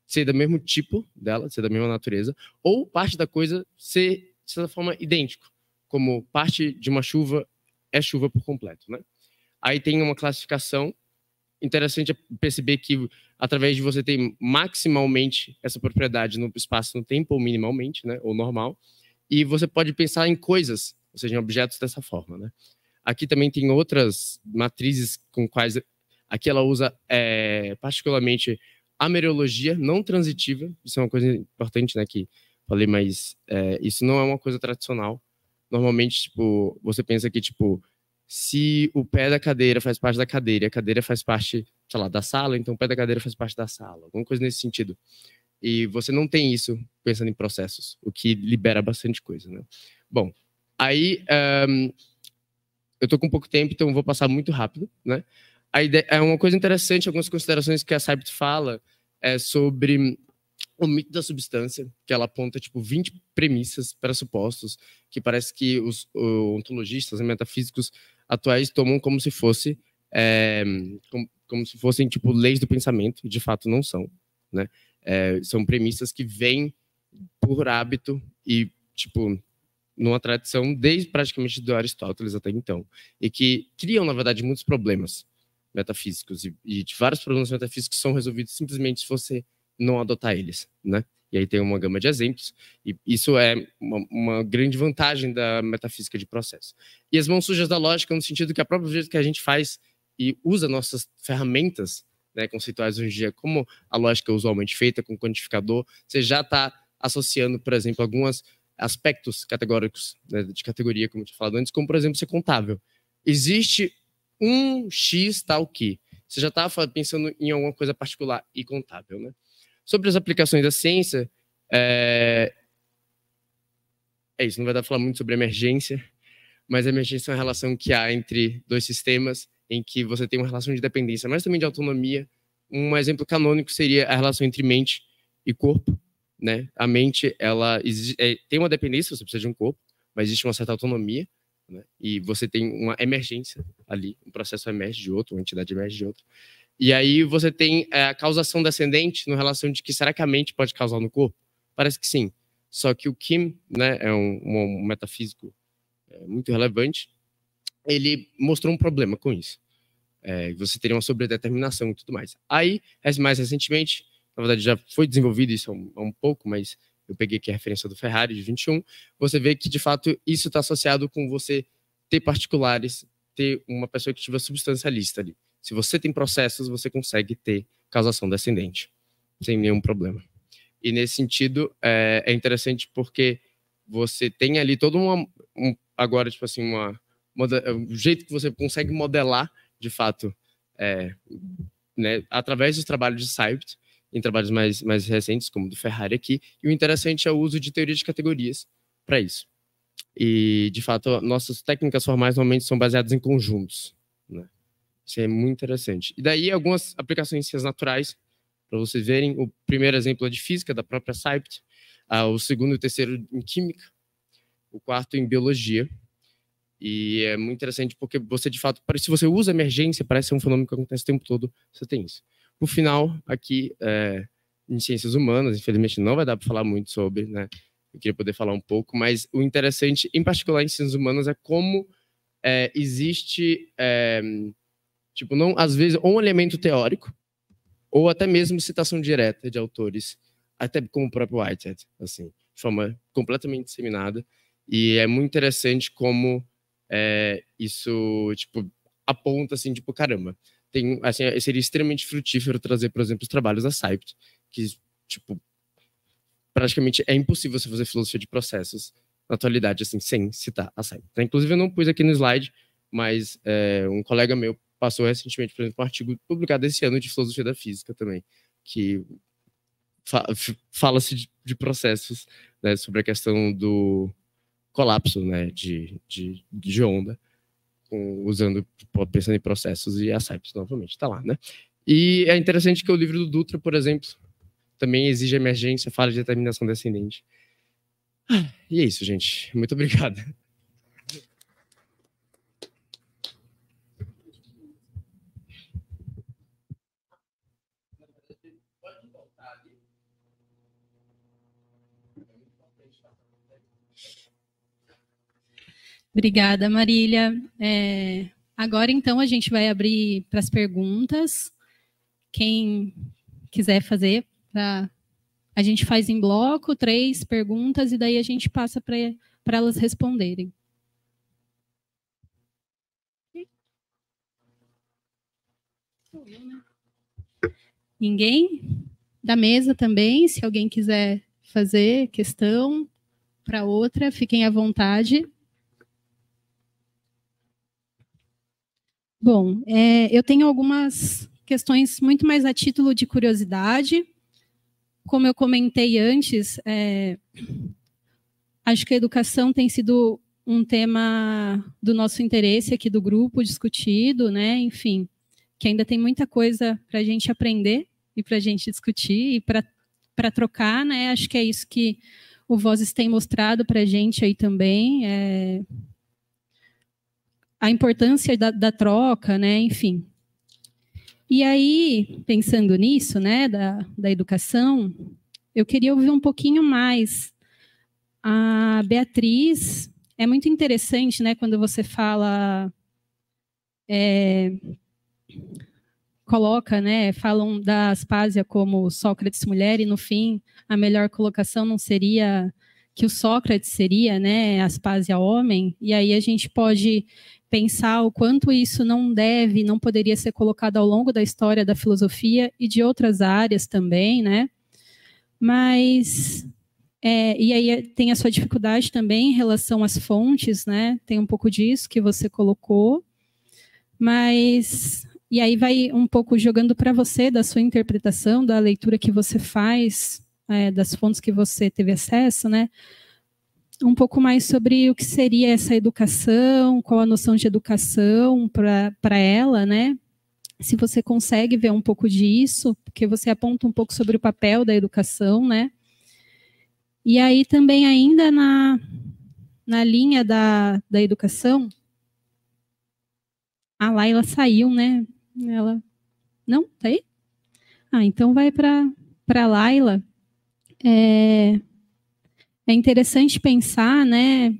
ser do mesmo tipo dela, ser da mesma natureza, ou parte da coisa ser, de certa forma, idêntico, como parte de uma chuva é chuva por completo, né? Aí tem uma classificação interessante perceber que, através de você ter maximalmente essa propriedade no espaço no tempo, ou minimalmente, né, ou normal, e você pode pensar em coisas, ou seja, em objetos dessa forma, né? Aqui também tem outras matrizes com quais... Aqui ela usa particularmente a meriologia não transitiva, isso é uma coisa importante, né, que falei, mas isso não é uma coisa tradicional. Normalmente, tipo, você pensa que, tipo, se o pé da cadeira faz parte da cadeira, e a cadeira faz parte, sei lá, da sala, então o pé da cadeira faz parte da sala, alguma coisa nesse sentido. E você não tem isso pensando em processos, o que libera bastante coisa, né? Bom, aí eu tô com pouco tempo, então vou passar muito rápido, né? A ideia, é uma coisa interessante, algumas considerações que a Seipt fala sobre o mito da substância, que ela aponta, tipo, 20 premissas, pressupostos, que parece que os ontologistas e metafísicos atuais tomam como se fosse, como se fossem, tipo, leis do pensamento, e de fato não são, né? São premissas que vêm por hábito e, tipo, numa tradição desde praticamente do Aristóteles até então, e que criam, na verdade, muitos problemas metafísicos, e de vários problemas metafísicos são resolvidos simplesmente se você não adotar eles, né? E aí tem uma gama de exemplos, e isso é uma grande vantagem da metafísica de processo. E as mãos sujas da lógica, no sentido que a própria jeito que a gente faz e usa nossas ferramentas, né, conceituais hoje em dia, como a lógica usualmente feita com quantificador, você já está associando, por exemplo, alguns aspectos categóricos, né, de categoria, como eu tinha falado antes, como, por exemplo, ser contável. Existe um X tal que. Você já estava pensando em alguma coisa particular e contável, né? Sobre as aplicações da ciência, isso, não vai dar para falar muito sobre emergência, mas a emergência é uma relação que há entre dois sistemas em que você tem uma relação de dependência, mas também de autonomia. Um exemplo canônico seria a relação entre mente e corpo, né? A mente, ela tem uma dependência, você precisa de um corpo, mas existe uma certa autonomia, né? E você tem uma emergência ali, um processo emerge de outro, uma entidade emerge de outro. E aí você tem a causação descendente na relação de que será que a mente pode causar no corpo? Parece que sim. Só que o Kim, né, é um metafísico muito relevante, ele mostrou um problema com isso. Você teria uma sobredeterminação e tudo mais. Aí, mais recentemente, na verdade já foi desenvolvido isso há um pouco, mas eu peguei aqui a referência do Ferrari, de 21, você vê que, de fato, isso está associado com você ter particulares, ter uma perspectiva substancialista ali. Se você tem processos, você consegue ter causação descendente, sem nenhum problema. E, nesse sentido, é interessante porque você tem ali todo agora, tipo assim, um jeito que você consegue modelar, de fato, né, através dos trabalhos de Seipt, em trabalhos mais recentes, como o do Ferrari aqui, e o interessante é o uso de teoria de categorias para isso. E, de fato, nossas técnicas formais normalmente são baseadas em conjuntos, né? Isso é muito interessante. E daí, algumas aplicações em ciências naturais, para vocês verem. O primeiro exemplo é de física, da própria Seipt, o segundo e o terceiro em química, o quarto em biologia. E é muito interessante porque você, de fato, se você usa emergência, parece ser um fenômeno que acontece o tempo todo, você tem isso. Por final, aqui, em ciências humanas, infelizmente não vai dar para falar muito sobre, né, eu queria poder falar um pouco, mas o interessante, em particular em ciências humanas, é como existe, tipo, não, às vezes, ou um elemento teórico, ou até mesmo citação direta de autores, até como o próprio Whitehead, assim, de forma completamente disseminada. E é muito interessante como isso, tipo, aponta, assim, tipo, caramba, tem, assim, seria extremamente frutífero trazer, por exemplo, os trabalhos da Seipt, que, tipo, praticamente é impossível você fazer filosofia de processos na atualidade, assim, sem citar a Seipt. Inclusive, eu não pus aqui no slide, mas um colega meu passou recentemente, por exemplo, um artigo publicado esse ano de filosofia da física também, que fala-se de processos, né, sobre a questão do colapso, né, de onda, pensando em processos, e a Seipt novamente está lá, né? E é interessante que o livro do Dutra, por exemplo, também exige emergência, fala de determinação descendente. E é isso, gente. Muito obrigado. Obrigada, Marília. Agora, então, a gente vai abrir para as perguntas. Quem quiser fazer, a gente faz em bloco 3 perguntas e daí a gente passa para elas responderem. Ninguém? Da mesa também, se alguém quiser fazer questão para outra, fiquem à vontade. Bom, eu tenho algumas questões muito mais a título de curiosidade. Como eu comentei antes, acho que a educação tem sido um tema do nosso interesse aqui do grupo, discutido, né? Enfim, que ainda tem muita coisa para a gente aprender e para a gente discutir e para trocar, né? Acho que é isso que o Vozes tem mostrado para a gente aí também, a importância da troca, né? Enfim. E aí, pensando nisso, né, da educação, eu queria ouvir um pouquinho mais. A Beatriz, é muito interessante, né, quando você fala, coloca, né, falam da Aspásia como Sócrates mulher, e no fim, a melhor colocação não seria que o Sócrates seria, né, Aspásia homem, e aí a gente pode pensar o quanto isso não poderia ser colocado ao longo da história da filosofia e de outras áreas também, né, mas... e aí tem a sua dificuldade também em relação às fontes, né? Tem um pouco disso que você colocou, mas e aí vai um pouco jogando para você da sua interpretação, da leitura que você faz, das fontes que você teve acesso, né? Um pouco mais sobre o que seria essa educação, qual a noção de educação para ela, né? Se você consegue ver um pouco disso, porque você aponta um pouco sobre o papel da educação, né? E aí também ainda na linha da educação, a Laila saiu, né? Ela não, tá aí? Então vai para a Laila. É interessante pensar, né,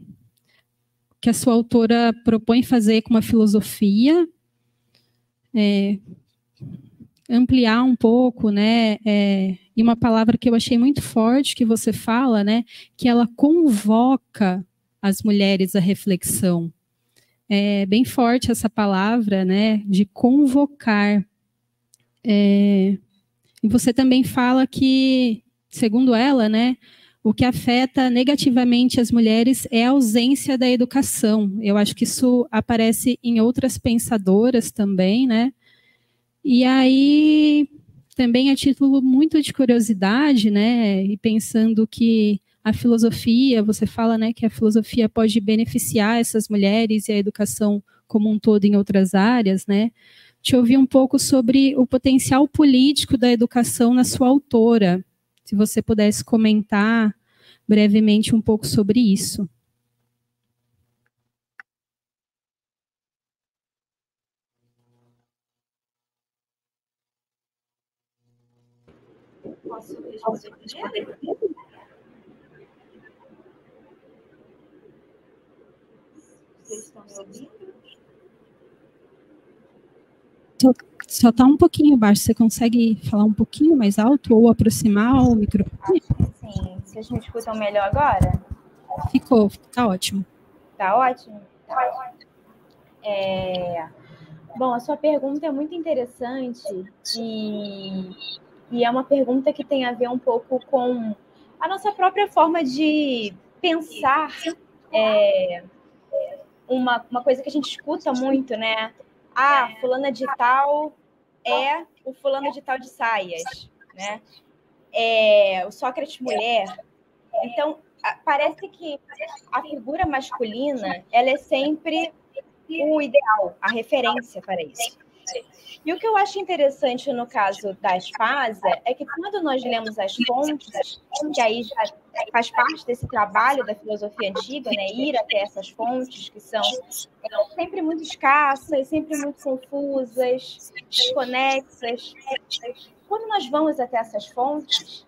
que a sua autora propõe fazer com uma filosofia, ampliar um pouco, né? E uma palavra que eu achei muito forte que você fala, né? Que ela convoca as mulheres à reflexão. É bem forte essa palavra, né? De convocar. E você também fala que, segundo ela, né? O que afeta negativamente as mulheres é a ausência da educação. Eu acho que isso aparece em outras pensadoras também, né? E aí, também a título muito de curiosidade, né, e pensando que a filosofia, você fala, né, que a filosofia pode beneficiar essas mulheres e a educação como um todo em outras áreas, né, te ouvir um pouco sobre o potencial político da educação na sua autora, se você pudesse comentar brevemente um pouco sobre isso. Posso responder? vocês estão me ouvindo? Só está um pouquinho baixo. Você consegue falar um pouquinho mais alto ou aproximar o microfone? Sim. Vocês me escutam melhor agora? Ficou, tá ótimo. Tá ótimo? Tá. Bom, a sua pergunta é muito interessante e é uma pergunta que tem a ver um pouco com a nossa própria forma de pensar. Uma coisa que a gente escuta muito, né? Ah, fulana de tal é o fulano de tal de saias, né? O Sócrates mulher. Então, parece que a figura masculina, ela é sempre o ideal, a referência para isso. E o que eu acho interessante no caso da Aspásia é que quando nós lemos as fontes, que aí já faz parte desse trabalho da filosofia antiga, né, ir até essas fontes que são sempre muito escassas, sempre muito confusas, desconexas. Quando nós vamos até essas fontes,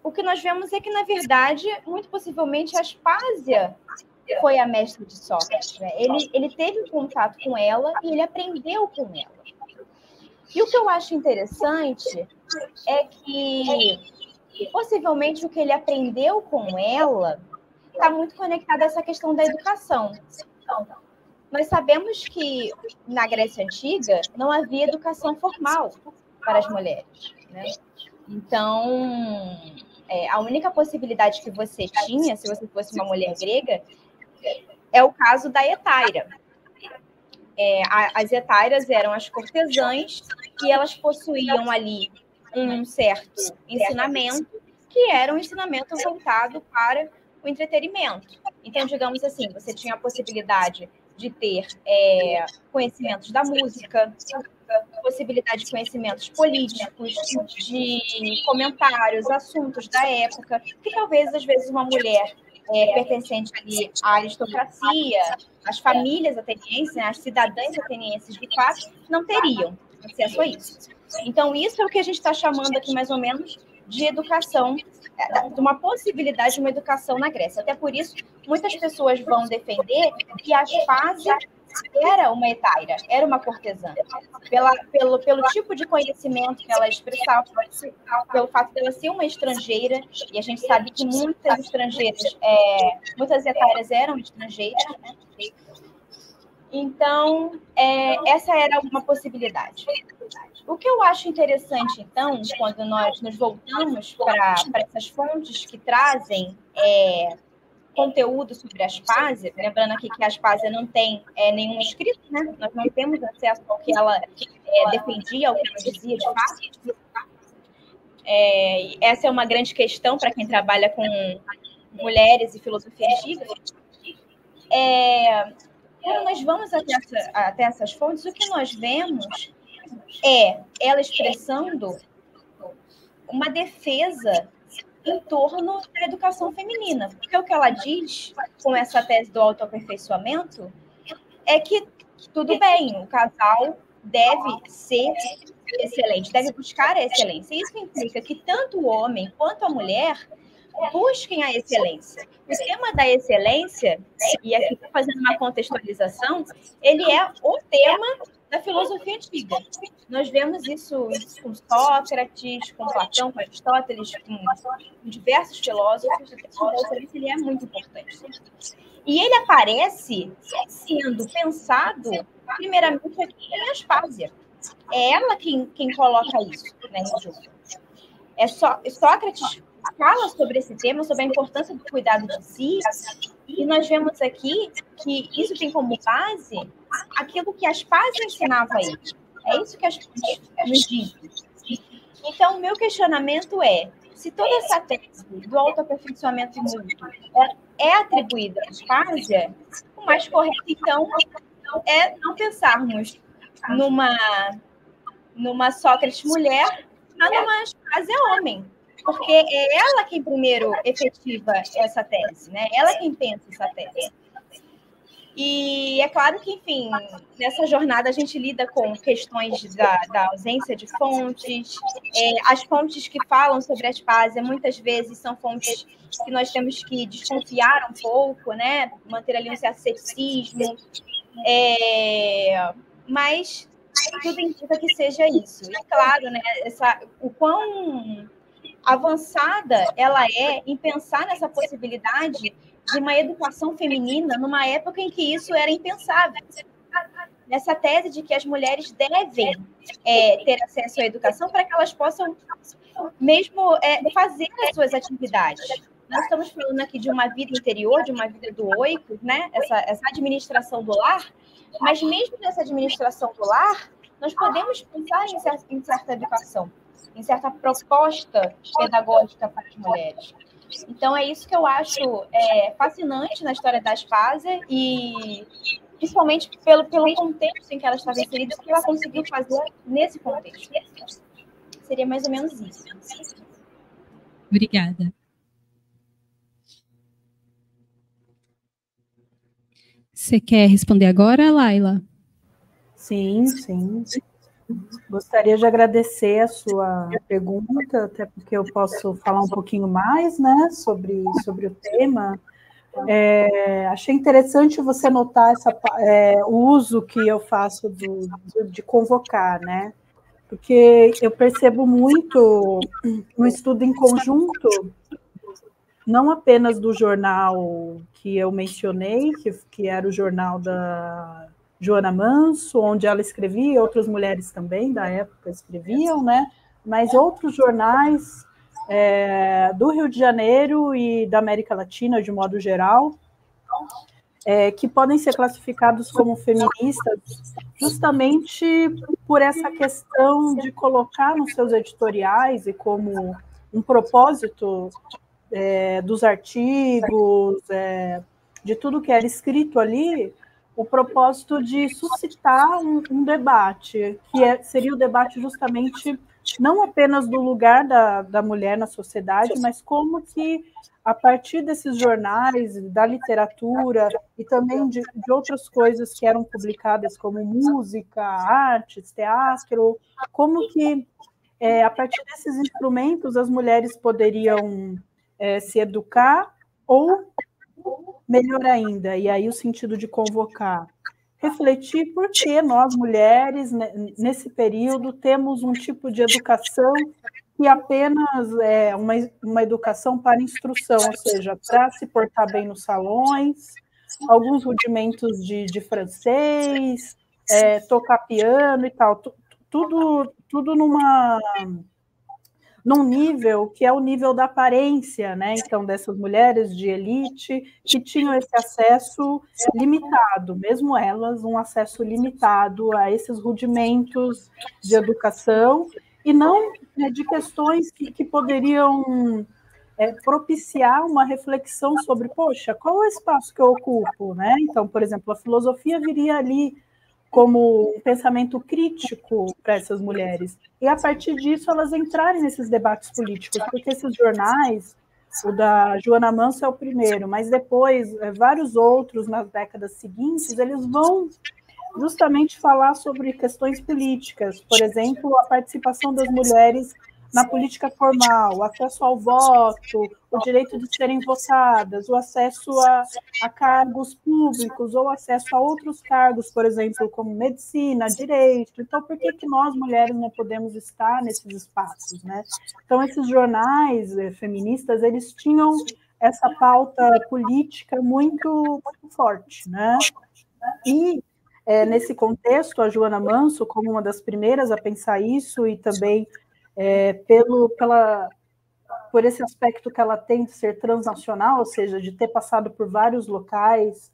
o que nós vemos é que, na verdade, muito possivelmente, a Aspásia foi a mestra de Sócrates, né? Ele teve um contato com ela e ele aprendeu com ela. E o que eu acho interessante é que, possivelmente, o que ele aprendeu com ela está muito conectado a essa questão da educação. Nós sabemos que, na Grécia Antiga, não havia educação formal para as mulheres, né? Então, a única possibilidade que você tinha, se você fosse uma mulher grega, é o caso da hetaira. As hetairas eram as cortesãs e elas possuíam ali um certo ensinamento, que era um ensinamento voltado para o entretenimento. Então, digamos assim, você tinha a possibilidade de ter conhecimentos da música, possibilidade de conhecimentos políticos, de comentários, assuntos da época, que talvez, às vezes, uma mulher pertencente ali à aristocracia, às famílias atenienses, né, às cidadãs atenienses de fato, não teriam acesso a isso. Então, isso é o que a gente está chamando aqui, mais ou menos, de educação, de uma possibilidade de uma educação na Grécia. Até por isso, muitas pessoas vão defender que a Aspásia era uma hetaira, era uma cortesã, pelo tipo de conhecimento que ela expressava, pelo fato de ela ser uma estrangeira, e a gente sabe que muitas estrangeiras, muitas hetairas eram estrangeiras, né? Então, essa era uma possibilidade. O que eu acho interessante, então, quando nós nos voltamos para essas fontes que trazem conteúdo sobre a Aspásia, lembrando aqui que a Aspásia não tem nenhum escrito, né? Nós não temos acesso ao que ela defendia, ao que ela dizia de fato. Essa é uma grande questão para quem trabalha com mulheres e filosofia antiga. Quando nós vamos até essas fontes, o que nós vemos é ela expressando uma defesa em torno da educação feminina. Porque o que ela diz com essa tese do autoaperfeiçoamento é que tudo bem, o casal deve ser excelente, deve buscar a excelência. Isso implica que tanto o homem quanto a mulher busquem a excelência. O tema da excelência, e aqui fazendo uma contextualização, ele é o tema da filosofia antiga. Nós vemos isso com Sócrates, com Platão, com Aristóteles, com diversos filósofos. O tema da excelência ele é muito importante. E ele aparece sendo pensado, primeiramente, aqui em Aspásia. É ela quem coloca isso, né, em jogo. Sócrates fala sobre esse tema, sobre a importância do cuidado de si, e nós vemos aqui que isso tem como base aquilo que Aspásia ensinava a ele. É isso que Aspásia nos diz. Então, o meu questionamento é, se toda essa tese do autoaperfeiçoamento mútuo é atribuída a Aspásia, o mais correto, então, é não pensarmos numa Sócrates mulher, mas numa Aspásia homem. Porque é ela quem primeiro efetiva essa tese, né? Ela quem pensa essa tese. E é claro que, enfim, nessa jornada a gente lida com questões da ausência de fontes. As fontes que falam sobre a Aspásia muitas vezes são fontes que nós temos que desconfiar um pouco, né? Manter ali um certo ceticismo. Mas tudo indica que seja isso. E claro, né, o quão avançada ela é em pensar nessa possibilidade de uma educação feminina numa época em que isso era impensável. Nessa tese de que as mulheres devem ter acesso à educação para que elas possam mesmo fazer as suas atividades. Nós estamos falando aqui de uma vida interior, de uma vida do oikos, né? Essa administração do lar, mas mesmo nessa administração do lar, nós podemos pensar em certa educação, em certa proposta pedagógica para as mulheres. Então, é isso que eu acho fascinante na história da Aspásia e principalmente pelo contexto em que ela estava inserida, o que ela conseguiu fazer nesse contexto. Seria mais ou menos isso. Obrigada. Você quer responder agora, Laila? Sim. Gostaria de agradecer a sua pergunta, até porque eu posso falar um pouquinho mais, né, sobre o tema. Achei interessante você notar o uso que eu faço de convocar, né, porque eu percebo muito no estudo em conjunto, não apenas do jornal que eu mencionei, que era o jornal da Joana Manso, onde ela escrevia, outras mulheres também da época escreviam, né? Mas outros jornais do Rio de Janeiro e da América Latina, de modo geral, que podem ser classificados como feministas justamente por essa questão de colocar nos seus editoriais e como um propósito dos artigos, de tudo que era escrito ali, o propósito de suscitar um debate, que seria o debate justamente não apenas do lugar da mulher na sociedade, mas como que, a partir desses jornais, da literatura e também de outras coisas que eram publicadas, como música, artes, teatro, como que, a partir desses instrumentos, as mulheres poderiam se educar ou, melhor ainda, e aí o sentido de convocar, refletir por que nós, mulheres, nesse período, temos um tipo de educação que apenas é uma educação para instrução, ou seja, para se portar bem nos salões, alguns rudimentos de francês, tocar piano e tal, tudo num nível que é o nível da aparência, né? Então, dessas mulheres de elite que tinham esse acesso limitado, mesmo elas, um acesso limitado a esses rudimentos de educação, e não de questões que poderiam propiciar uma reflexão sobre, poxa, qual é o espaço que eu ocupo, né? Então, por exemplo, a filosofia viria ali como um pensamento crítico para essas mulheres. E, a partir disso, elas entrarem nesses debates políticos, porque esses jornais, o da Joana Manso é o primeiro, mas depois, vários outros, nas décadas seguintes, eles vão justamente falar sobre questões políticas, por exemplo, a participação das mulheres na política formal, o acesso ao voto, o direito de serem votadas, o acesso a cargos públicos ou acesso a outros cargos, por exemplo, como medicina, direito. Então, por que nós, mulheres, não podemos estar nesses espaços, né? Então, esses jornais feministas, eles tinham essa pauta política muito, muito forte, né? E, nesse contexto, a Joana Manso, como uma das primeiras a pensar isso, e também por esse aspecto que ela tem de ser transnacional, ou seja, de ter passado por vários locais,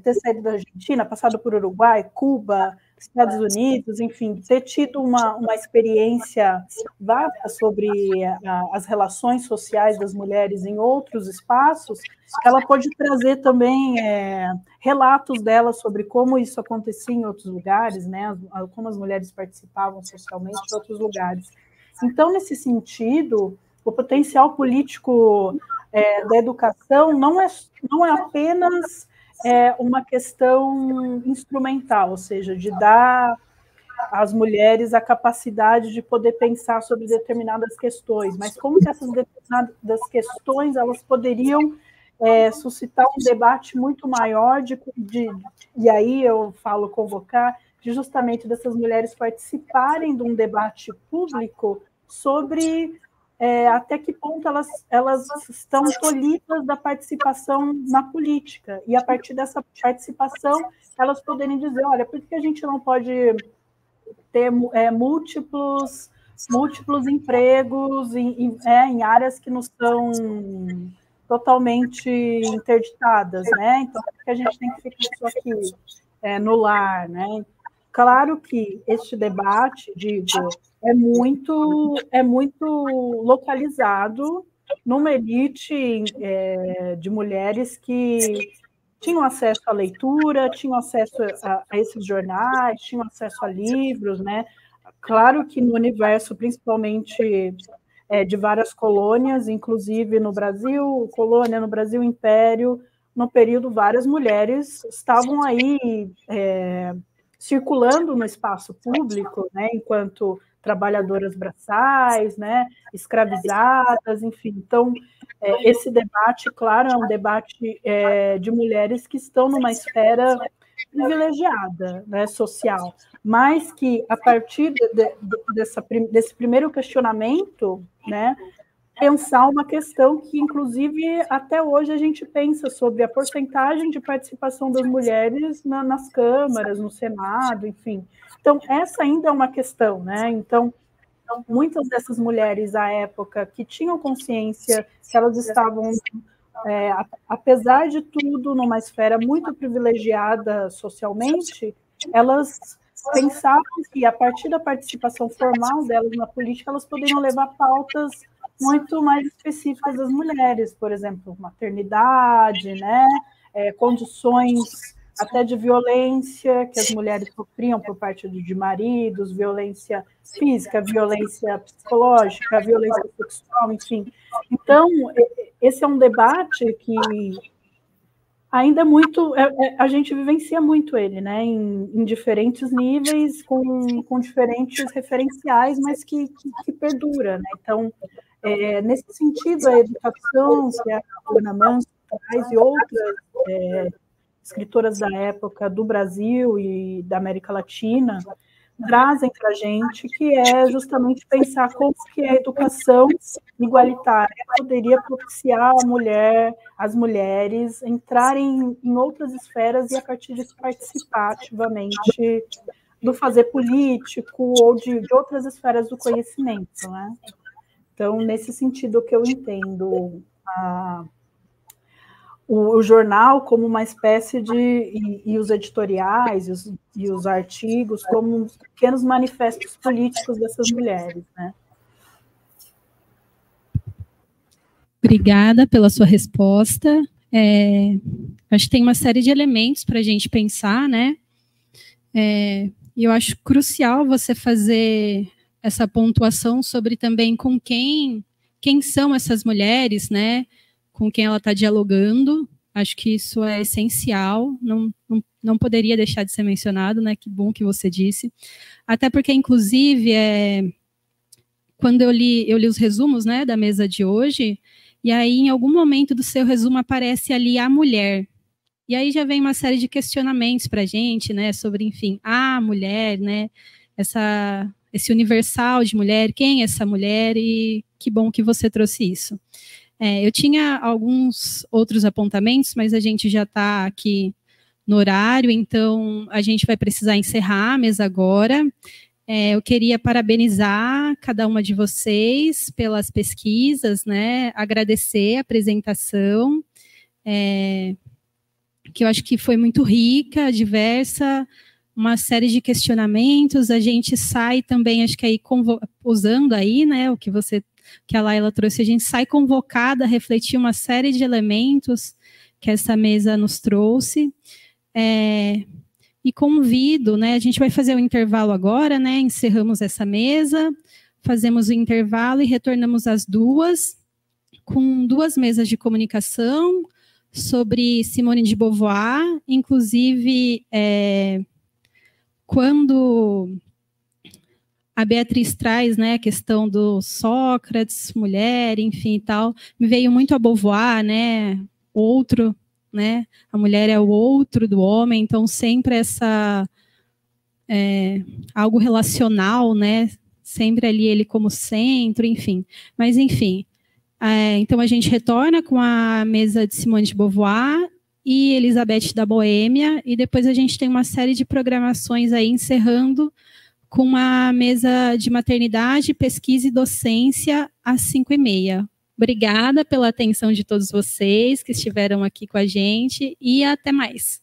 ter saído da Argentina, passado por Uruguai, Cuba, Estados Unidos, enfim, ter tido uma experiência vasta sobre as relações sociais das mulheres em outros espaços, ela pode trazer também relatos dela sobre como isso acontecia em outros lugares, né, como as mulheres participavam socialmente em outros lugares. Então, nesse sentido, o potencial político da educação não é apenas uma questão instrumental, ou seja, de dar às mulheres a capacidade de poder pensar sobre determinadas questões, mas como que essas determinadas questões elas poderiam suscitar um debate muito maior, e aí eu falo convocar, de justamente dessas mulheres participarem de um debate público sobre até que ponto elas estão tolhidas da participação na política, e a partir dessa participação elas poderem dizer, olha, por que a gente não pode ter múltiplos empregos em áreas que não são totalmente interditadas, né? Então, por que a gente tem que ficar só aqui no lar, né? Claro que este debate, digo, é muito localizado numa elite de mulheres que tinham acesso à leitura, tinham acesso a esses jornais, tinham acesso a livros, né? Claro que no universo, principalmente de várias colônias, inclusive no Brasil, colônia, no Brasil, império, no período, várias mulheres estavam aí circulando no espaço público, né, enquanto trabalhadoras braçais, né, escravizadas, enfim. Então, esse debate, claro, é um debate de mulheres que estão numa esfera privilegiada, né, social, mas que, a partir desse primeiro questionamento, né, pensar uma questão que, inclusive, até hoje a gente pensa sobre a porcentagem de participação das mulheres nas câmaras, no Senado, enfim. Então, essa ainda é uma questão, né? Então, muitas dessas mulheres, à época, que tinham consciência que elas estavam, apesar de tudo, numa esfera muito privilegiada socialmente, elas pensavam que, a partir da participação formal delas na política, elas poderiam levar pautas muito mais específicas das mulheres, por exemplo, maternidade, né, condições até de violência que as mulheres sofriam por parte de maridos, violência física, violência psicológica, violência sexual, enfim. Então, esse é um debate que ainda é muito, a gente vivencia muito ele, né, em diferentes níveis, com diferentes referenciais, mas que perdura, né? Então, nesse sentido, a educação, que a Ana Manso traz, e outras escritoras da época do Brasil e da América Latina, trazem para a gente, que é justamente pensar como que a educação igualitária poderia propiciar as mulheres entrarem em outras esferas e, a partir disso, participar ativamente do fazer político ou de outras esferas do conhecimento, né? Então, nesse sentido que eu entendo o jornal como uma espécie e os editoriais e os artigos como pequenos manifestos políticos dessas mulheres, né? Obrigada pela sua resposta. Acho que tem uma série de elementos para a gente pensar, né? E eu acho crucial você fazer essa pontuação sobre também com quem são essas mulheres, né? Com quem ela está dialogando. Acho que isso é essencial, não poderia deixar de ser mencionado, né? Que bom que você disse. Até porque, inclusive, quando eu li os resumos, né, da mesa de hoje, e aí, em algum momento do seu resumo, aparece ali a mulher. E aí já vem uma série de questionamentos para a gente, né? Sobre, enfim, a mulher, né? Esse universal de mulher, quem é essa mulher? E que bom que você trouxe isso. Eu tinha alguns outros apontamentos, mas a gente já está aqui no horário, então a gente vai precisar encerrar a mesa agora. Eu queria parabenizar cada uma de vocês pelas pesquisas, né? Agradecer a apresentação, que eu acho que foi muito rica, diversa, uma série de questionamentos. A gente sai também, acho que aí usando aí, né, o que a Laila trouxe, a gente sai convocada a refletir uma série de elementos que essa mesa nos trouxe. E convido, né, a gente vai fazer o intervalo agora, né, encerramos essa mesa, fazemos o intervalo e retornamos às 2, com 2 mesas de comunicação, sobre Simone de Beauvoir, inclusive quando a Beatriz traz, né, a questão do Sócrates, mulher, enfim e tal, me veio muito a Beauvoir, né, outro, né, a mulher é o outro do homem, então sempre essa algo relacional, né, sempre ali ele como centro, enfim. Mas, enfim, então a gente retorna com a mesa de Simone de Beauvoir e Elizabeth da Boêmia, e depois a gente tem uma série de programações aí encerrando com uma mesa de maternidade, pesquisa e docência às 5h30. Obrigada pela atenção de todos vocês que estiveram aqui com a gente e até mais.